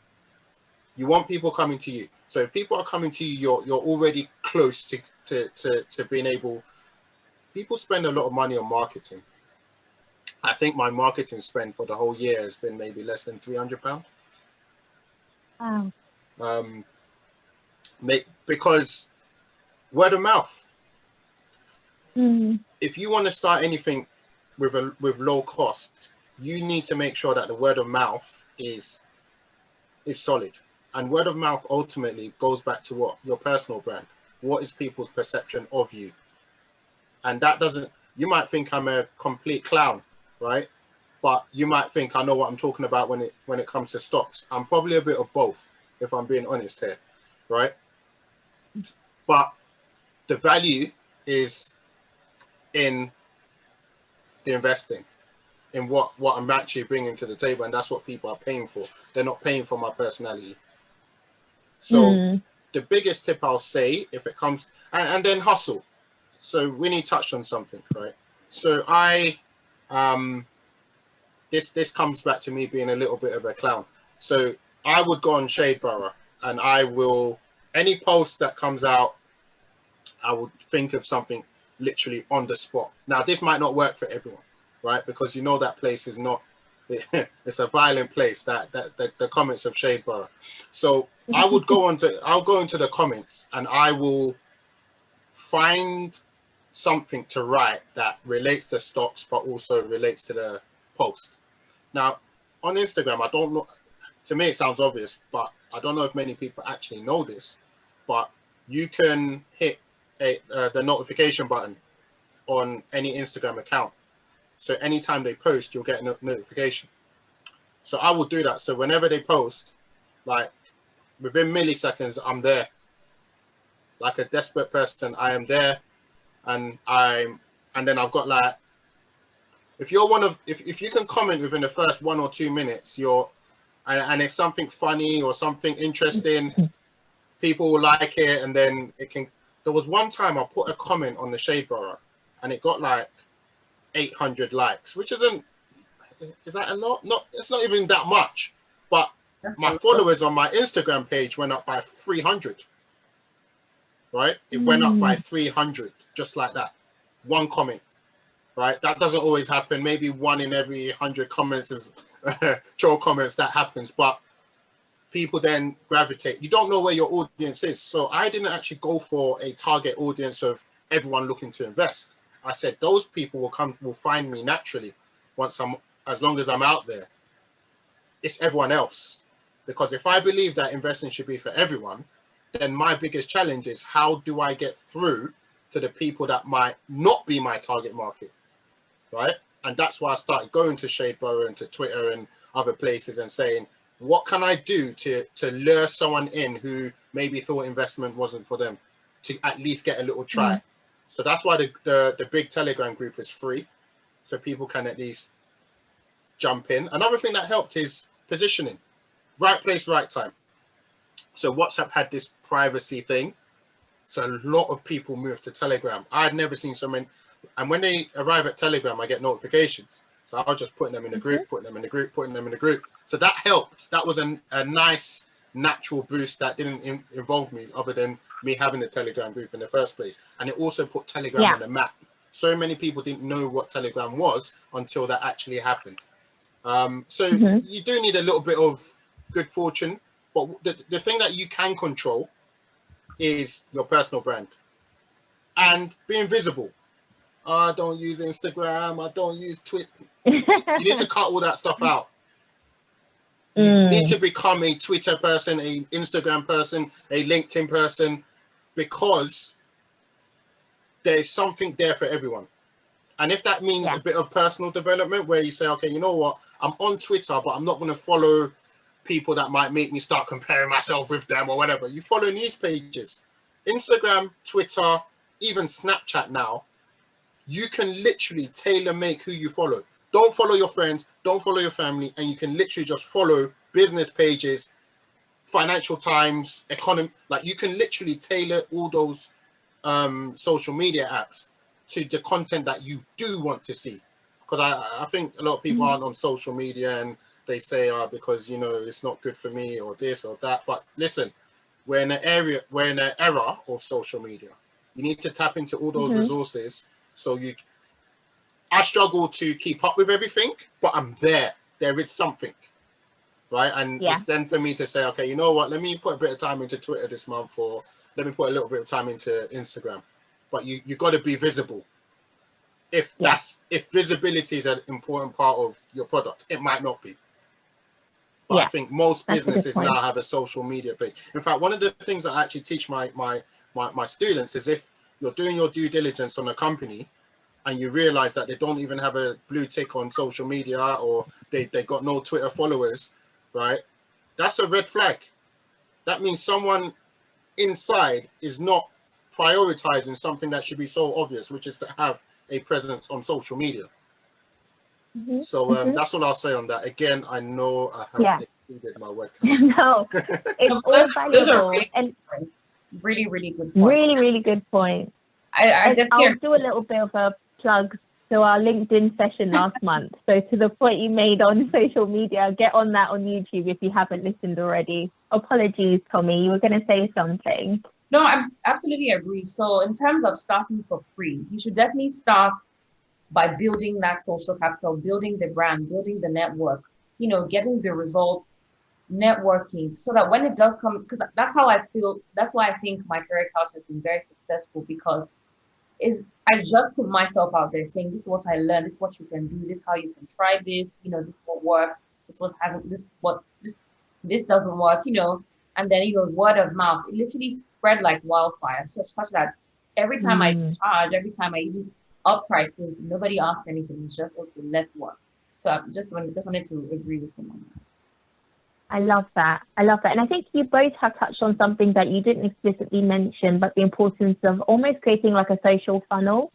You want people coming to you. So if people are coming to you, you're already close to being able. People spend a lot of money on marketing. I think my marketing spend for the whole year has been maybe less than £300. Wow. Because word of mouth. Mm. If you want to start anything with low cost, you need to make sure that the word of mouth is solid. And word of mouth ultimately goes back to what? Your personal brand. What is people's perception of you? And that doesn't, you might think I'm a complete clown, right? But you might think I know what I'm talking about when it comes to stocks. I'm probably a bit of both, if I'm being honest here, right? But the value is in the investing, in what I'm actually bringing to the table, and that's what people are paying for. They're not paying for my personality. So the biggest tip I'll say, if it comes, and then hustle. So Winnie touched on something, right? So this comes back to me being a little bit of a clown. So I would go on Shadeborough, and I will, any post that comes out, I would think of something literally on the spot. Now, this might not work for everyone, right? Because you know that place is not, it's a violent place, that the comments of Shadeborough. So I'll go into the comments, and I will find something to write that relates to stocks, but also relates to the post. Now, on Instagram, I don't know, to me it sounds obvious, but I don't know if many people actually know this, but you can hit the notification button on any Instagram account. So anytime they post, you'll get a notification. So I will do that. So whenever they post, like within milliseconds, I'm there. Like a desperate person, I am there. And then I've got like, if you're if you can comment within the first 1 or 2 minutes, and it's something funny or something interesting, people will like it, and then it can. There was one time I put a comment on the Shadeborough, and it got like 800 likes, which is that a lot? It's not even that much, but my followers on my Instagram page went up by 300. Right, it went up by 300, just like that. One comment, right? That doesn't always happen. Maybe 1 in every 100 comments is troll comments, that happens, but people then gravitate. You don't know where your audience is. So I didn't actually go for a target audience of everyone looking to invest. I said those people will find me naturally as long as I'm out there. It's everyone else, because if I believe that investing should be for everyone, then my biggest challenge is how do I get through to the people that might not be my target market, right? And that's why I started going to Shadeborough and to Twitter and other places and saying, what can I do to lure someone in who maybe thought investment wasn't for them, to at least get a little try? So that's why the big Telegram group is free, so people can at least jump in. Another thing that helped is positioning. Right place, right time. So WhatsApp had this privacy thing. So a lot of people moved to Telegram. I'd never seen so many. And when they arrive at Telegram, I get notifications. So I was just putting them in the group, putting them in the group, putting them in the group. So that helped. That was a nice natural boost that didn't involve me, other than me having the Telegram group in the first place. And it also put Telegram on the map. So many people didn't know what Telegram was until that actually happened. So you do need a little bit of good fortune. But the thing that you can control is your personal brand and being visible. I don't use Instagram. I don't use Twitter. You need to cut all that stuff out. You need to become a Twitter person, a Instagram person, a LinkedIn person, because there's something there for everyone. And if that means a bit of personal development where you say, okay, you know what, I'm on Twitter, but I'm not going to follow people that might make me start comparing myself with them or whatever. You follow news pages. Instagram, Twitter, even Snapchat now, you can literally tailor make who you follow. Don't follow your friends, don't follow your family, and you can literally just follow business pages, Financial Times, economy. Like, you can literally tailor all those social media apps to the content that you do want to see. Because I think a lot of people aren't on social media and they say, because, you know, it's not good for me or this or that. But listen, we're in an era of social media. You need to tap into all those resources. So I struggle to keep up with everything, but I'm there. There is something, right? And it's then for me to say, okay, you know what? Let me put a bit of time into Twitter this month, or let me put a little bit of time into Instagram. But you got to be visible. If visibility is an important part of your product, it might not be. But I think most businesses now have a social media page. In fact, one of the things I actually teach my students is, if you're doing your due diligence on a company and you realize that they don't even have a blue tick on social media, or they got no Twitter followers, right? That's a red flag. That means someone inside is not prioritizing something that should be so obvious, which is to have a presence on social media. So that's all I'll say on that. Again, I know I have exceeded my word count. No, it's all valuable. Really, really good point. Really good point. I'll do a little bit of a plug to our LinkedIn session last month. So to the point you made on social media, get on that on YouTube if you haven't listened already. Apologies, Tomi, you were going to say something. No, I absolutely agree. So in terms of starting for free, you should definitely start by building that social capital, building the brand, building the network, you know, getting the result, networking, so that when it does come, because that's how I feel, that's why I think my career couch has been very successful, because I just put myself out there saying, this is what I learned, this is what you can do, this is how you can try this, you know, this is what works, this doesn't work, you know, and then, you know, word of mouth, it literally spread like wildfire, such that every time I charge, every time I even up prices, nobody asked anything. It's just, okay, less work. So I just wanted to agree with him on that. I love that. And I think you both have touched on something that you didn't explicitly mention, but the importance of almost creating like a social funnel.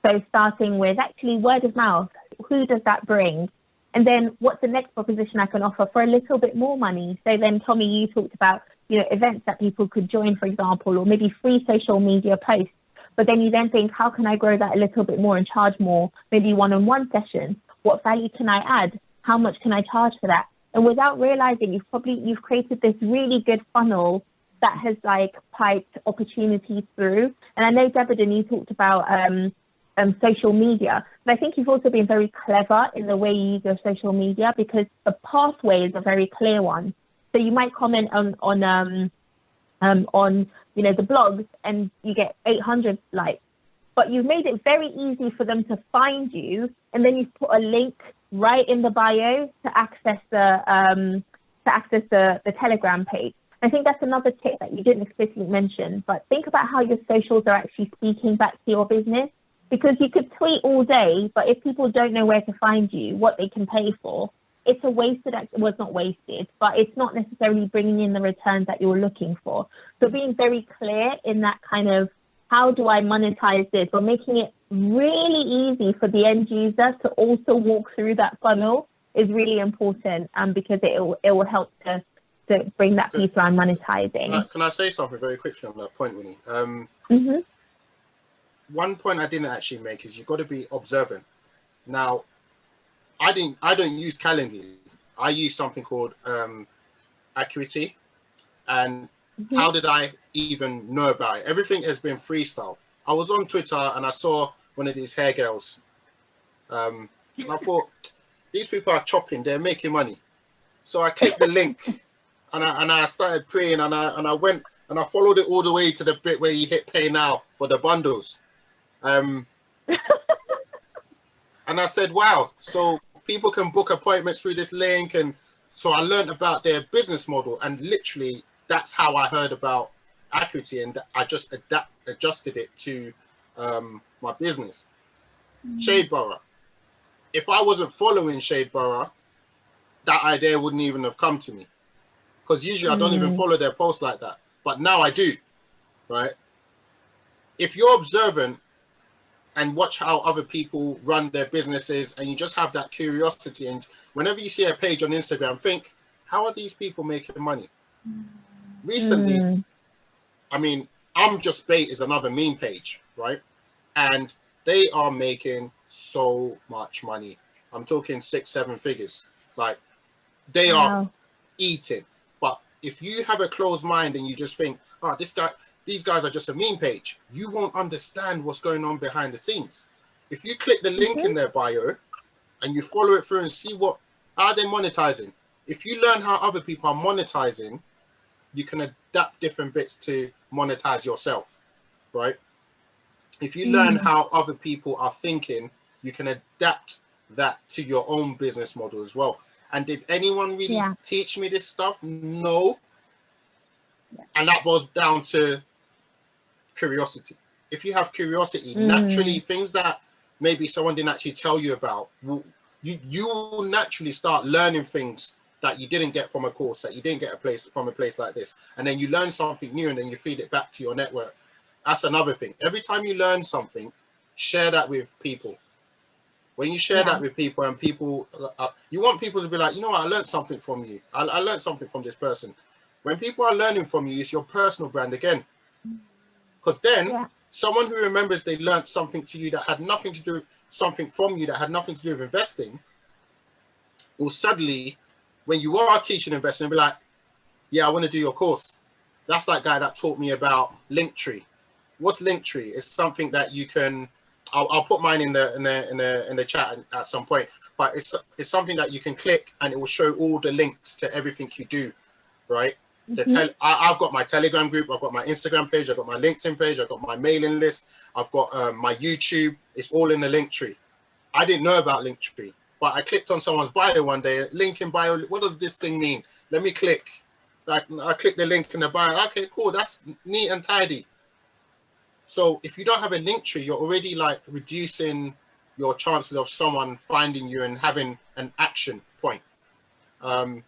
So starting with actually word of mouth, who does that bring? And then what's the next proposition I can offer for a little bit more money? So then, Tomi, you talked about, you know, events that people could join, for example, or maybe free social media posts. But then you then think, how can I grow that a little bit more and charge more? Maybe one-on-one sessions. What value can I add? How much can I charge for that? And without realizing, you've created this really good funnel that has like piped opportunities through. And I know, Debodun, you talked about social media, but I think you've also been very clever in the way you use your social media, because the pathway is a very clear one. So you might comment on you know, the blogs, and you get 800 likes, but you've made it very easy for them to find you, and then you've put a link right in the bio to access the Telegram page. I think that's another tip that you didn't explicitly mention, but think about how your socials are actually speaking back to your business, because you could tweet all day, but if people don't know where to find you, what they can pay for, it's a wasted, well, it's not wasted, but it's not necessarily bringing in the returns that you're looking for. So being very clear in that kind of, how do I monetize this, or making it really easy for the end user to also walk through that funnel is really important, because it will help to bring that piece around monetizing. Can I say something very quickly on that point, Winnie? One point I didn't actually make is you've got to be observant. Now, I don't use Calendly. I use something called Acuity. And how did I even know about it? Everything has been freestyle. I was on Twitter and I saw one of these hair girls. And I thought, these people are chopping, they're making money. So I clicked the link and I started praying, and I went and I followed it all the way to the bit where you hit pay now for the bundles. And I said, wow, so people can book appointments through this link. And so I learned about their business model, and literally that's how I heard about Acuity, and I just adjusted it to my business. Shadeborough. If I wasn't following Shadeborough, that idea wouldn't even have come to me, because usually I don't even follow their posts like that, but now I do, right? If you're observant and watch how other people run their businesses, and you just have that curiosity, and whenever you see a page on Instagram, think, how are these people making money? Recently, I mean, I'm Just Bait is another meme page, right? And they are making so much money. I'm talking 6-7 figures. Like, they are eating. But if you have a closed mind and you just think, oh, these guys are just a meme page, you won't understand what's going on behind the scenes. If you click the link in their bio and you follow it through and see how they're monetizing, if you learn how other people are monetizing, you can adapt different bits to monetize yourself, right? If you learn how other people are thinking, you can adapt that to your own business model as well. And did anyone really teach me this stuff? No. And that goes down to curiosity. If you have curiosity, naturally, things that maybe someone didn't actually tell you about, you will naturally start learning things that you didn't get from a course, that you didn't get from a place like this. And then you learn something new and then you feed it back to your network. That's another thing. Every time you learn something, share that with people. When you share that with people and people, you want people to be like, you know what, I learned something from you. I learned something from this person. When people are learning from you, it's your personal brand again. Because then someone who remembers they learned something to you that had nothing to do, something from you that had nothing to do with investing, will suddenly, when you are teaching investing, be like, yeah, I want to do your course. That's that guy that taught me about Linktree. What's Linktree? It's something that you can, I'll put mine in the chat at some point, but it's something that you can click and it will show all the links to everything you do, right? I've got my Telegram group, I've got my Instagram page, I've got my LinkedIn page, I've got my mailing list, I've got my YouTube. It's all in the Linktree. I didn't know about Linktree, but I clicked on someone's bio one day. Link in bio. What does this thing mean? Let me click. Like, I click the link in the bio. Okay, cool. That's neat and tidy. So if you don't have a Linktree, you're already like reducing your chances of someone finding you and having an action point. Thank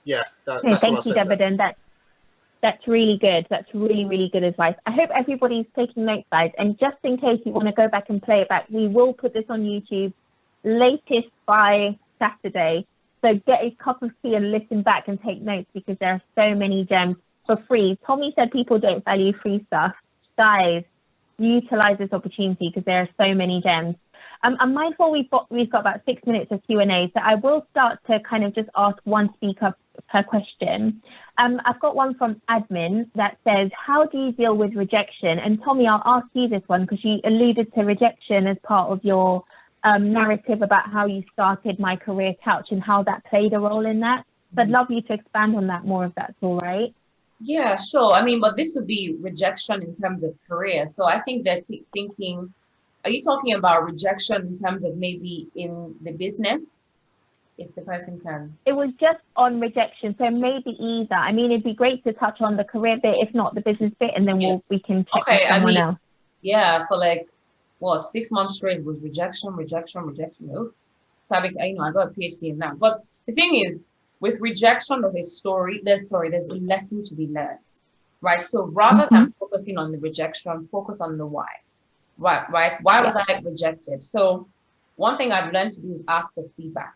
you, Debodun. That's really good. That's really, really good advice. I hope everybody's taking notes, guys. And just in case you want to go back and play it back, we will put this on YouTube latest by Saturday. So get a cup of tea and listen back and take notes, because there are so many gems for free. Tomi said people don't value free stuff. Guys, utilize this opportunity because there are so many gems. I'm mindful we've got about 6 minutes of Q&A, so I will start to kind of just ask one speaker per question. I've got one from admin that says, how do you deal with rejection? And Tomi, I'll ask you this one because you alluded to rejection as part of your narrative about how you started My Career Couch and how that played a role in that. So I'd love you to expand on that more if that's all right. Yeah, sure. I mean, but this would be rejection in terms of career. So I think they're thinking, are you talking about rejection in terms of maybe in the business? If the person can. It was just on rejection, so maybe either. I mean, it'd be great to touch on the career bit, if not the business bit, and then we can check with someone else. Yeah, for like, 6 months straight was rejection. Oh. So I got a PhD in that. But the thing is, with rejection, there's a lesson to be learned, right? So rather than focusing on the rejection, focus on the why, right? Why was I rejected? So one thing I've learned to do is ask for feedback.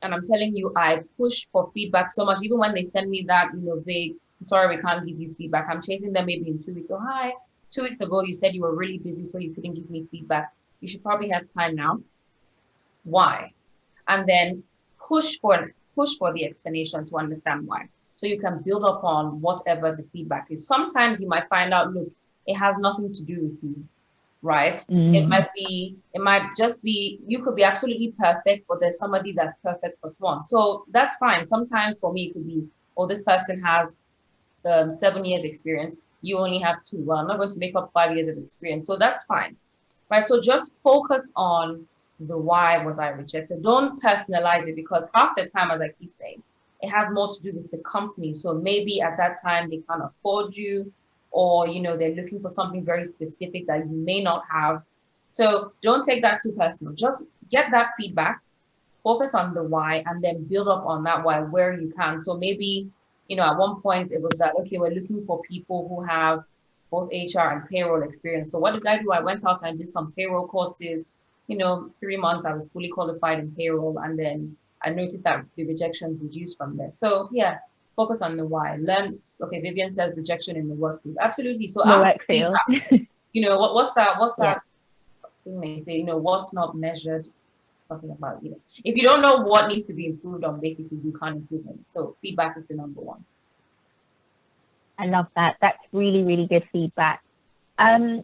And I'm telling you, I push for feedback so much. Even when they send me that, vague, sorry, we can't give you feedback. I'm chasing them maybe in 2 weeks. Oh, hi, 2 weeks ago, you said you were really busy, so you couldn't give me feedback. You should probably have time now. Why? And then push for the explanation to understand why. So you can build upon whatever the feedback is. Sometimes you might find out, look, it has nothing to do with you. Right? It might just be, you could be absolutely perfect, but there's somebody that's perfect for Swan. So that's fine. Sometimes for me, it could be, this person has 7 years experience. You only have 2. Well, I'm not going to make up 5 years of experience. So that's fine. Right? So just focus on the why was I rejected. Don't personalize it, because half the time, as I keep saying, it has more to do with the company. So maybe at that time they can't afford you, or they're looking for something very specific that you may not have. So don't take that too personal. Just get that feedback, focus on the why, and then build up on that why where you can. So maybe, at one point it was that, okay, we're looking for people who have both HR and payroll experience. So what did I do? I went out and did some payroll courses. 3 months I was fully qualified in payroll, and then I noticed that the rejections reduced from there. So yeah, focus on the why. Learn. Okay, Vivian says rejection in the work field. Absolutely. So the ask work field. you know, what's that thing they say, you know, what's not measured, something about, you know, if you don't know what needs to be improved on, basically you can't improve it. So feedback is the number one. I love that. That's really, really good feedback. And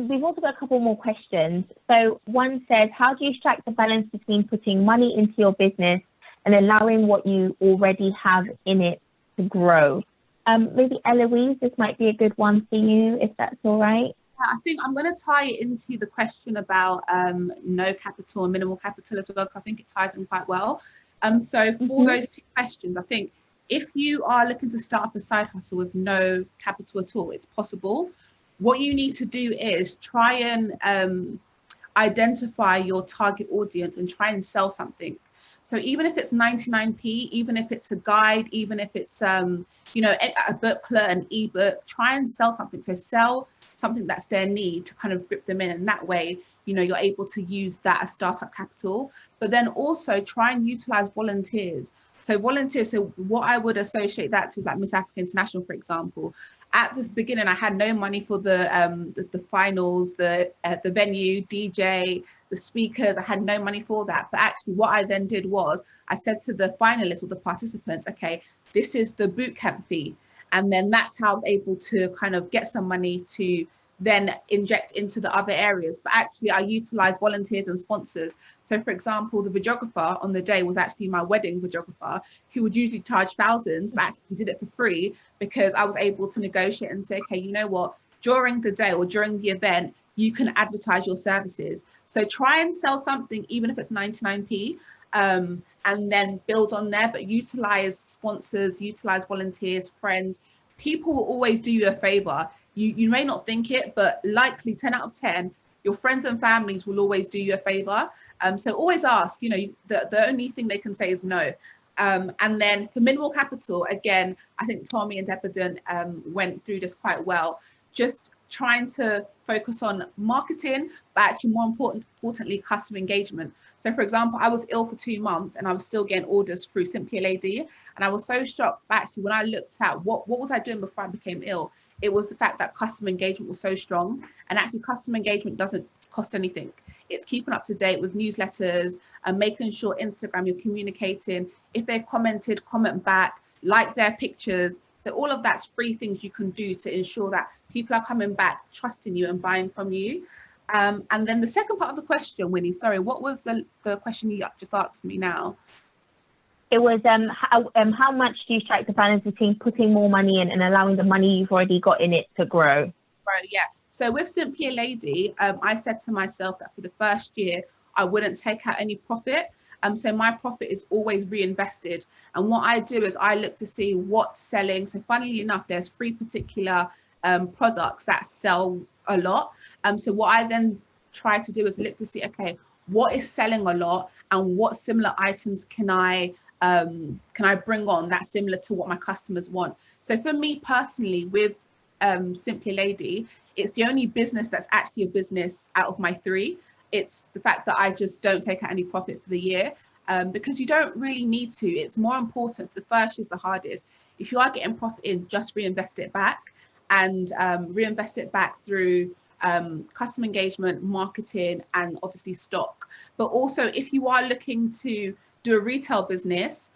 we've also got a couple more questions. So one says, how do you strike the balance between putting money into your business and allowing what you already have in it to grow? Maybe Eloise, this might be a good one for you, if that's all right. I think I'm going to tie it into the question about no capital and minimal capital as well, because I think it ties in quite well. So for those two questions, I think if you are looking to start up a side hustle with no capital at all, it's possible. What you need to do is try and identify your target audience and try and sell something. So even if it's 99p, even if it's a guide, even if it's you know, a booklet, an ebook, try and sell something. So sell something that's their need to kind of grip them in, and that way, you know, you're able to use that as startup capital. But then also try and utilize volunteers. So volunteers, so what I would associate that to is like Miss Africa International, for example. At the beginning, I had no money for the finals, the venue, DJ, the speakers. I had no money for that. But actually what I then did was I said to the finalists or the participants, okay, this is the boot camp fee. And then that's how I was able to kind of get some money to then inject into the other areas. But actually I utilized volunteers and sponsors. So for example, the videographer on the day was actually my wedding videographer, who would usually charge thousands, but actually did it for free because I was able to negotiate and say, okay, you know what, during the day or during the event, you can advertise your services. So try and sell something, even if it's 99p, and then build on there, but utilize sponsors, utilize volunteers, friends. People will always do you a favor. You may not think it, but likely 10 out of 10, your friends and families will always do you a favor. So always ask, you know, the only thing they can say is no. And then for minimal capital, again, I think Tomi and Debodun went through this quite well. Just trying to focus on marketing, but actually more importantly, customer engagement. So for example, I was ill for 2 months and I was still getting orders through Simply a Lady. And I was so shocked, but actually when I looked at what was I doing before I became ill, it was the fact that customer engagement was so strong. And actually customer engagement doesn't cost anything. It's keeping up to date with newsletters and making sure Instagram, you're communicating. If they've commented, comment back, like their pictures. So all of that's free things you can do to ensure that people are coming back, trusting you and buying from you. And then the second part of the question, Winnie, sorry, what was the question you just asked me now? It was how much do you strike the balance between putting more money in and allowing the money you've already got in it to grow? Right, yeah. So with Simply a Lady, I said to myself that for the first year, I wouldn't take out any profit. So my profit is always reinvested. And what I do is I look to see what's selling. So funnily enough, there's 3 particular products that sell a lot. So what I then try to do is look to see, okay, what is selling a lot and what similar items can I bring on that's similar to what my customers want. So for me personally, with Simply Lady, it's the only business that's actually a business out of my 3. It's the fact that I just don't take out any profit for the year, because you don't really need to. It's more important. The first is the hardest. If you are getting profit in, just reinvest it back, and reinvest it back through customer engagement, marketing, and obviously stock. But also, if you are looking to do a retail business,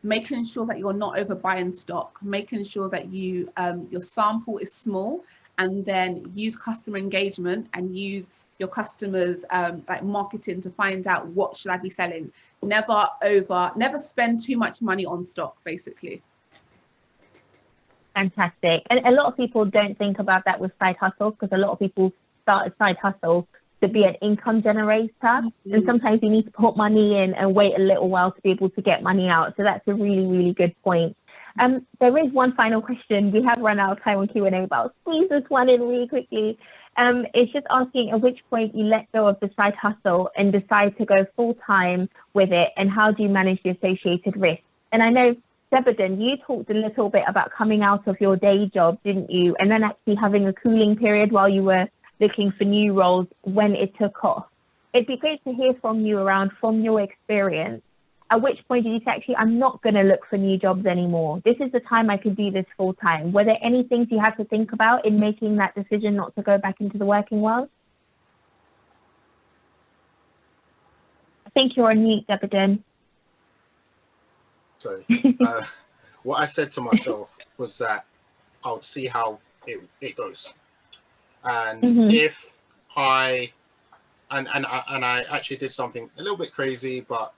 making sure that you're not overbuying stock, making sure that you your sample is small, and then use customer engagement and use your customers like marketing to find out what should I be selling. Never spend too much money on stock, basically. Fantastic. And a lot of people don't think about that with side hustles, because a lot of people start a side hustle to be an income generator. Mm-hmm. And sometimes you need to put money in and wait a little while to be able to get money out. So that's a really, really good point. There is one final question. We have run out of time on Q&A, but I'll squeeze this one in really quickly. It's just asking at which point you let go of the side hustle and decide to go full time with it, and how do you manage the associated risks? And I know, Debodun, you talked a little bit about coming out of your day job, didn't you? And then actually having a cooling period while you were looking for new roles when it took off. It'd be great to hear from you from your experience, at which point did you say, actually, I'm not going to look for new jobs anymore? This is the time I could do this full time. Were there any things you had to think about in making that decision not to go back into the working world? I think you're on mute, Debodun. So what I said to myself was that I would see how it goes. And if I actually did something a little bit crazy, but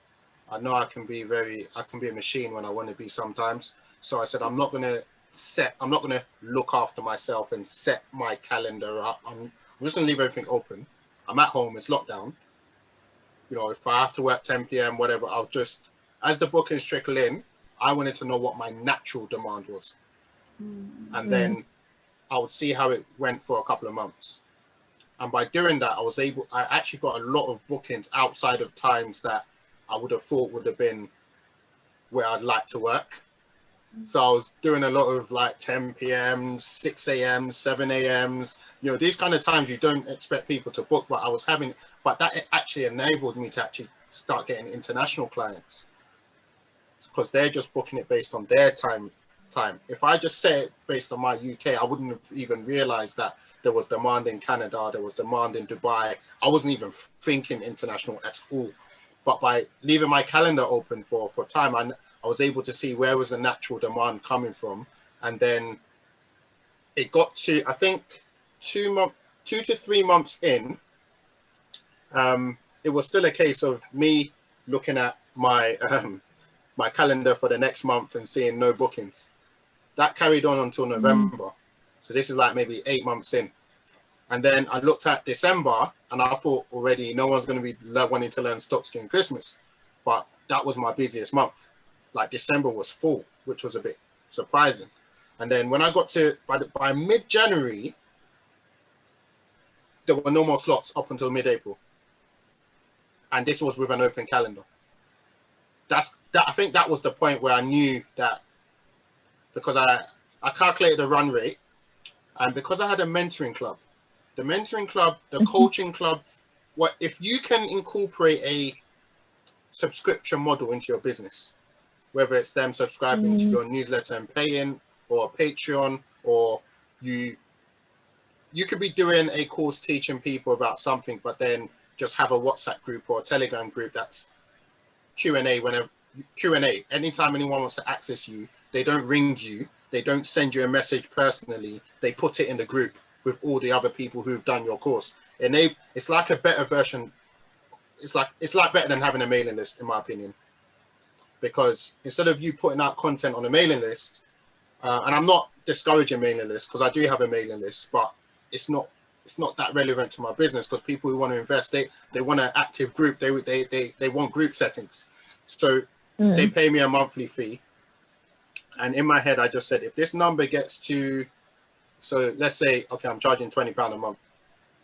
I know I can be a machine when I want to be sometimes. So I said, I'm not going to look after myself and set my calendar up. I'm just going to leave everything open. I'm at home, it's lockdown. You know, if I have to work 10 p.m., whatever, I'll just, as the bookings trickle in, I wanted to know what my natural demand was. And then I would see how it went for a couple of months. And by doing that, I actually got a lot of bookings outside of times that I would have thought would have been where I'd like to work. So I was doing a lot of like 10 p.m., 6 a.m., 7 a.m.s, you know, these kind of times you don't expect people to book, but that actually enabled me to actually start getting international clients, because they're just booking it based on their time. If I just say it based on my UK, I wouldn't have even realized that there was demand in Canada, there was demand in Dubai. I wasn't even thinking international at all. But by leaving my calendar open for time, I was able to see where was the natural demand coming from. And then it got to, I think, 2 to 3 months in, it was still a case of me looking at my my calendar for the next month and seeing no bookings. That carried on until November. So this is like maybe 8 months in. And then I looked at December and I thought already no one's going to be wanting to learn stocks during Christmas. But that was my busiest month. Like December was full, which was a bit surprising. And then when I got to, by mid-January, there were no more slots up until mid-April. And this was with an open calendar. I think that was the point where I knew that, because I calculated the run rate, and because I had a mentoring club, the coaching club, if you can incorporate a subscription model into your business, whether it's them subscribing to your newsletter and paying, or Patreon, or you could be doing a course teaching people about something, but then just have a WhatsApp group or a Telegram group that's Q&A anytime anyone wants to access you. They don't ring you, they don't send you a message personally, they put it in the group with all the other people who've done your course. And it's like a better version. It's like better than having a mailing list, in my opinion, because instead of you putting out content on a mailing list, and I'm not discouraging mailing lists, because I do have a mailing list, but it's not that relevant to my business, because people who want to invest, they want an active group, they want group settings. So they pay me a monthly fee. And in my head, I just said, if this number gets to, so let's say, okay, I'm charging £20 a month.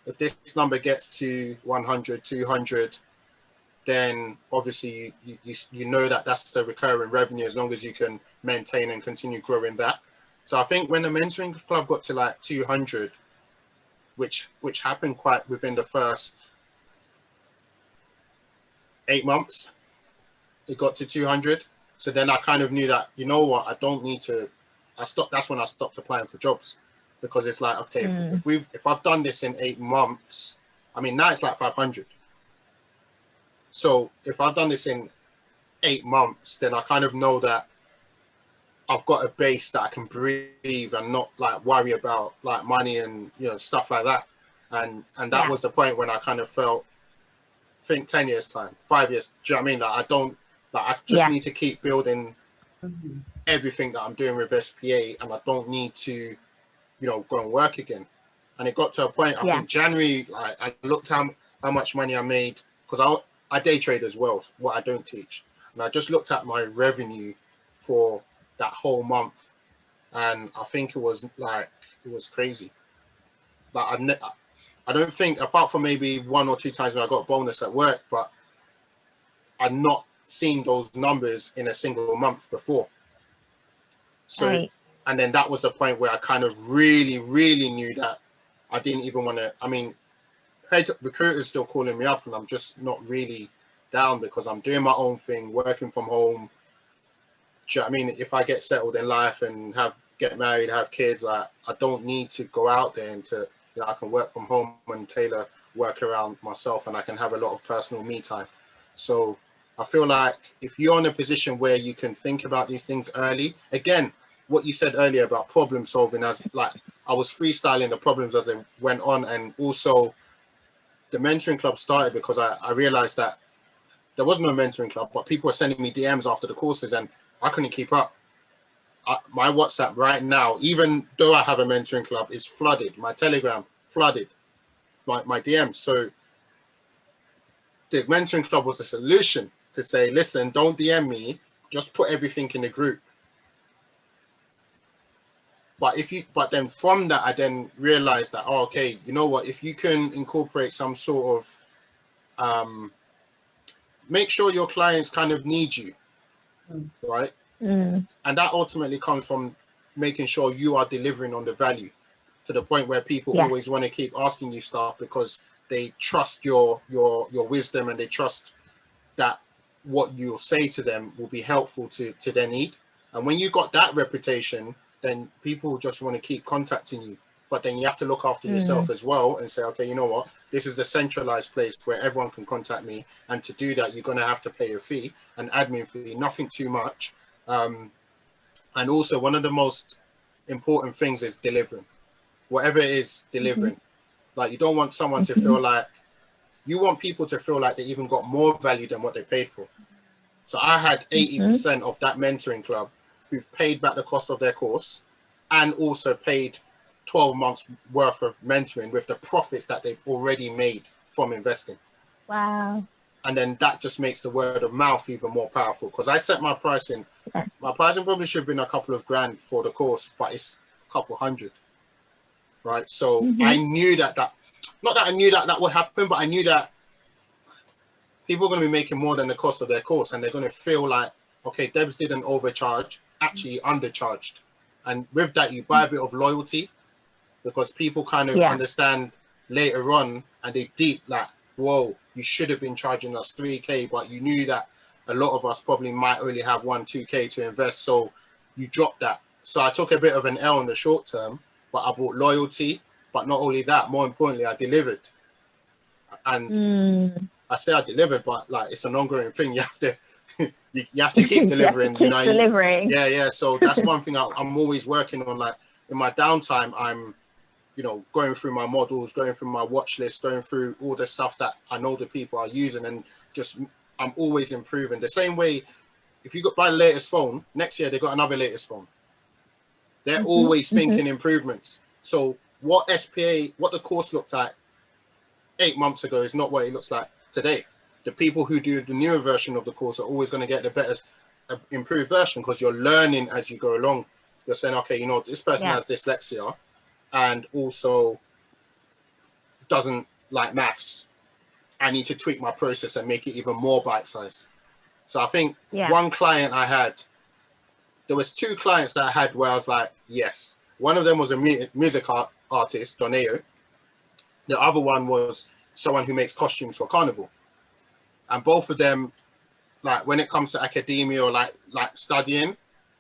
If this number gets to 100, 200, then obviously you know that that's the recurring revenue, as long as you can maintain and continue growing that. So I think when the mentoring club got to like 200, which happened quite within the first 8 months, it got to 200. So then I kind of knew that, you know what, I don't need to, that's when I stopped applying for jobs, because it's like, okay, if I've done this in 8 months, I mean, now it's like 500. So if I've done this in 8 months, then I kind of know that I've got a base that I can breathe and not like worry about like money and, you know, stuff like that. And that was the point when I kind of felt, think 10 years time, 5 years, do you know what I mean? Like I just need to keep building everything that I'm doing with SPA, and I don't need to, you know, go and work again. And it got to a point, I think January, I looked how much money I made, because I day trade as well, what I don't teach. And I just looked at my revenue for that whole month, and I think it was crazy. Like I don't think, apart from maybe 1 or 2 times when I got a bonus at work, but I'd not seen those numbers in a single month before. So, and then that was the point where I kind of really, really knew that I didn't even want to, I mean, recruiters still calling me up, and I'm just not really down because I'm doing my own thing, working from home. Do you know what I mean? If I get settled in life and get married, have kids, I don't need to go out there and to, you know, I can work from home and tailor work around myself, and I can have a lot of personal me time. So I feel like if you're in a position where you can think about these things early, again, what you said earlier about problem solving, as like I was freestyling the problems as they went on, and also the mentoring club started because I realized that there was no mentoring club, but people were sending me DMs after the courses and I couldn't keep up. My WhatsApp right now, even though I have a mentoring club, is flooded. My Telegram flooded, my DMs. So the mentoring club was a solution to say, listen, don't DM me, just put everything in the group. But then from that, I then realized that, oh, okay, you know what, if you can incorporate some sort of, make sure your clients kind of need you, right? And that ultimately comes from making sure you are delivering on the value to the point where people always want to keep asking you stuff because they trust your wisdom, and they trust that what you'll say to them will be helpful to their need. And when you got that reputation, then people just want to keep contacting you. But then you have to look after yourself as well and say, okay, you know what, this is the centralized place where everyone can contact me. And to do that, you're going to have to pay a fee, an admin fee, nothing too much. And also one of the most important things is delivering. Whatever it is, delivering. Like, you don't want someone to feel like, you want people to feel like they even got more value than what they paid for. So I had 80% of that mentoring club who've paid back the cost of their course and also paid 12 months worth of mentoring with the profits that they've already made from investing. Wow. And then that just makes the word of mouth even more powerful, because I set my pricing. My pricing probably should have been a couple of grand for the course, but it's a couple hundred, right? So I knew that not that I knew that would happen, but I knew that people are going to be making more than the cost of their course, and they're going to feel like, okay, Debs didn't overcharge, actually undercharged. And with that, you buy a bit of loyalty, because people kind of understand later on, and they deep like, whoa, you should have been charging us 3K, but you knew that a lot of us probably might only have 2K to invest, so you dropped that. So I took a bit of an L in the short term, but I bought loyalty. But not only that, more importantly, I delivered. And I say I delivered, but like, it's an ongoing thing. You have to you have to keep delivering. Keep delivering. Yeah. So that's one thing I'm always working on. Like, in my downtime, I'm, you know, going through my models, going through my watch list, going through all the stuff that I know the people are using, and just I'm always improving. The same way, if you buy the latest phone, next year they got another latest phone. They're always thinking improvements. So what the course looked like 8 months ago is not what it looks like today. The people who do the newer version of the course are always going to get the better, improved version, because you're learning as you go along. You're saying, okay, you know, this person has dyslexia and also doesn't like maths. I need to tweak my process and make it even more bite-sized. So I think one client I had, there was 2 clients that I had where I was like, yes. One of them was a music artist, Doneo. The other one was someone who makes costumes for Carnival. And both of them, like, when it comes to academia or like studying,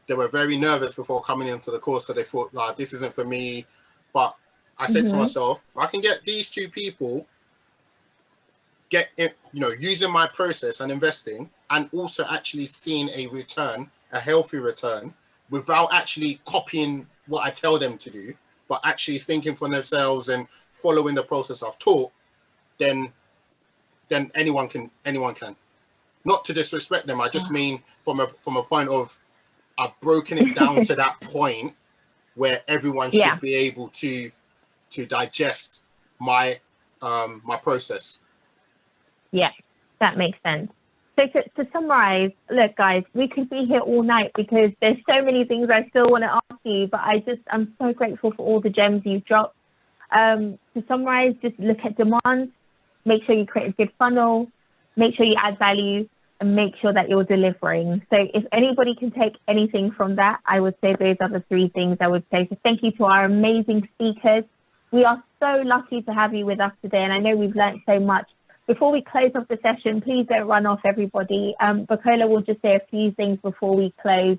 they were very nervous before coming into the course, because they thought, like, this isn't for me. But I said to myself, if I can get these 2 people using my process and investing, and also actually seeing a return, a healthy return, without actually copying what I tell them to do, but actually thinking for themselves and following the process I've taught, then anyone can. Not to disrespect them, I just mean from a point of, I've broken it down to that point where everyone should be able to digest my my process. Yeah, that makes sense. So to summarize, look, guys, we could be here all night because there's so many things I still want to ask you, but I'm so grateful for all the gems you've dropped. To summarize, just look at demands, make sure you create a good funnel, make sure you add value, and make sure that you're delivering. So if anybody can take anything from that, I would say those are the 3 things I would say. So thank you to our amazing speakers. We are so lucky to have you with us today, and I know we've learned so much. before we close off the session, please don't run off, everybody. Bukola will just say a few things before we close,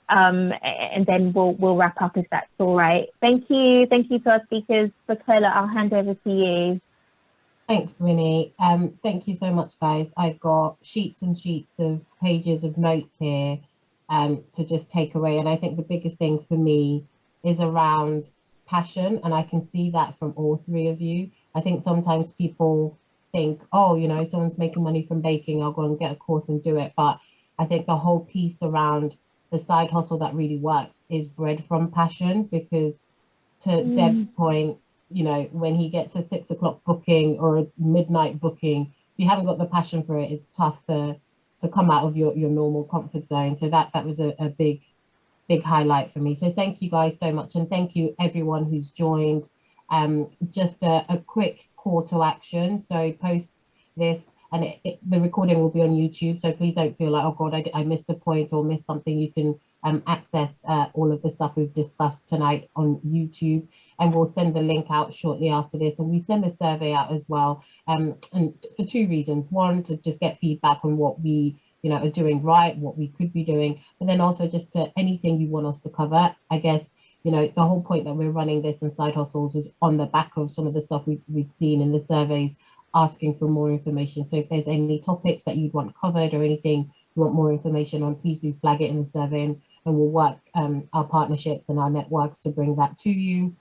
and then we'll wrap up if that's all right. Thank you to our speakers. Bukola, I'll hand over to you. Thanks, Winnie. Thank you so much, guys. I've got sheets and sheets of pages of notes here to just take away. And I think the biggest thing for me is around passion. And I can see that from all three of you. I think sometimes people think, oh, you know, someone's making money from baking, I'll go and get a course and do it. But I think the whole piece around the side hustle that really works is bred from passion, because to Deb's point, you know, when he gets a 6 o'clock booking or a midnight booking, if you haven't got the passion for it, it's tough to come out of your normal comfort zone. So that was a big highlight for me. So thank you guys so much. And thank you everyone who's joined. Just a quick call to action. So post this, and the recording will be on YouTube. So please don't feel like, oh God, I missed a point or missed something. You can access all of the stuff we've discussed tonight on YouTube, and we'll send the link out shortly after this. And we send the survey out as well, and for two reasons. One, to just get feedback on what we are doing right, what we could be doing, but then also just to anything you want us to cover. I guess, the whole point that we're running this in Side Hustles is on the back of some of the stuff we've seen in the surveys, asking for more information. So if there's any topics that you'd want covered or anything you want more information on, please do flag it in the survey, and we'll work our partnerships and our networks to bring that to you.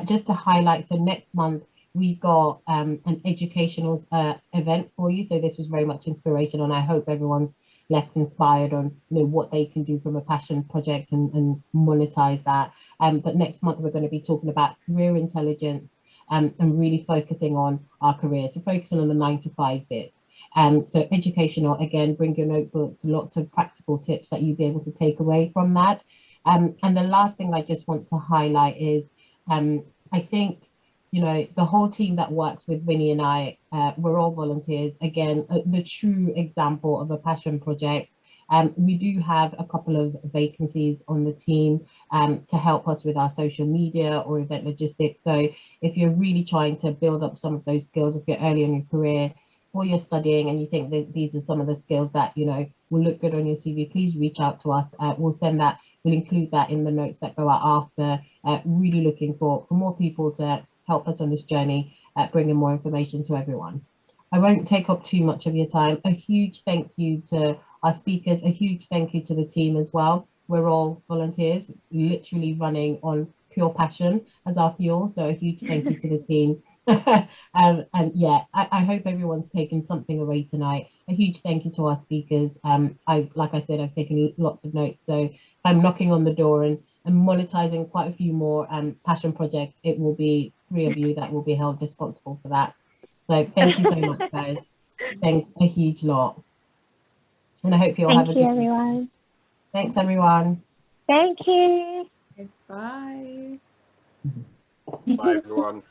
Just to highlight, so next month we've got an educational event for you. So this was very much inspirational, and I hope everyone's left inspired on what they can do from a passion project and monetize that. But next month we're going to be talking about career intelligence, and really focusing on our careers, so focusing on the 9-to-5 bits. So educational, again, bring your notebooks, lots of practical tips that you'll be able to take away from that. And the last thing I just want to highlight is, I think, the whole team that works with Winnie and I, we're all volunteers. Again, the true example of a passion project. We do have a couple of vacancies on the team to help us with our social media or event logistics. So if you're really trying to build up some of those skills, if you're early in your career or you're studying and you think that these are some of the skills that will look good on your CV, please reach out to us. We'll send that, we'll include that in the notes that go out after. Really looking for more people to help us on this journey, bringing more information to everyone. I won't take up too much of your time. A huge thank you to our speakers, a huge thank you to the team as well. We're all volunteers, literally running on pure passion as our fuel. So a huge thank you to the team. And yeah, I hope everyone's taken something away tonight. A huge thank you to our speakers. Like I said, I've taken lots of notes. So if I'm knocking on the door and monetizing quite a few more passion projects, it will be 3 of you that will be held responsible for that. So thank you so much, guys. Thanks a huge lot. And I hope you all have a good Thank you, everyone. Thanks, everyone. Thank you. Bye. Bye, everyone.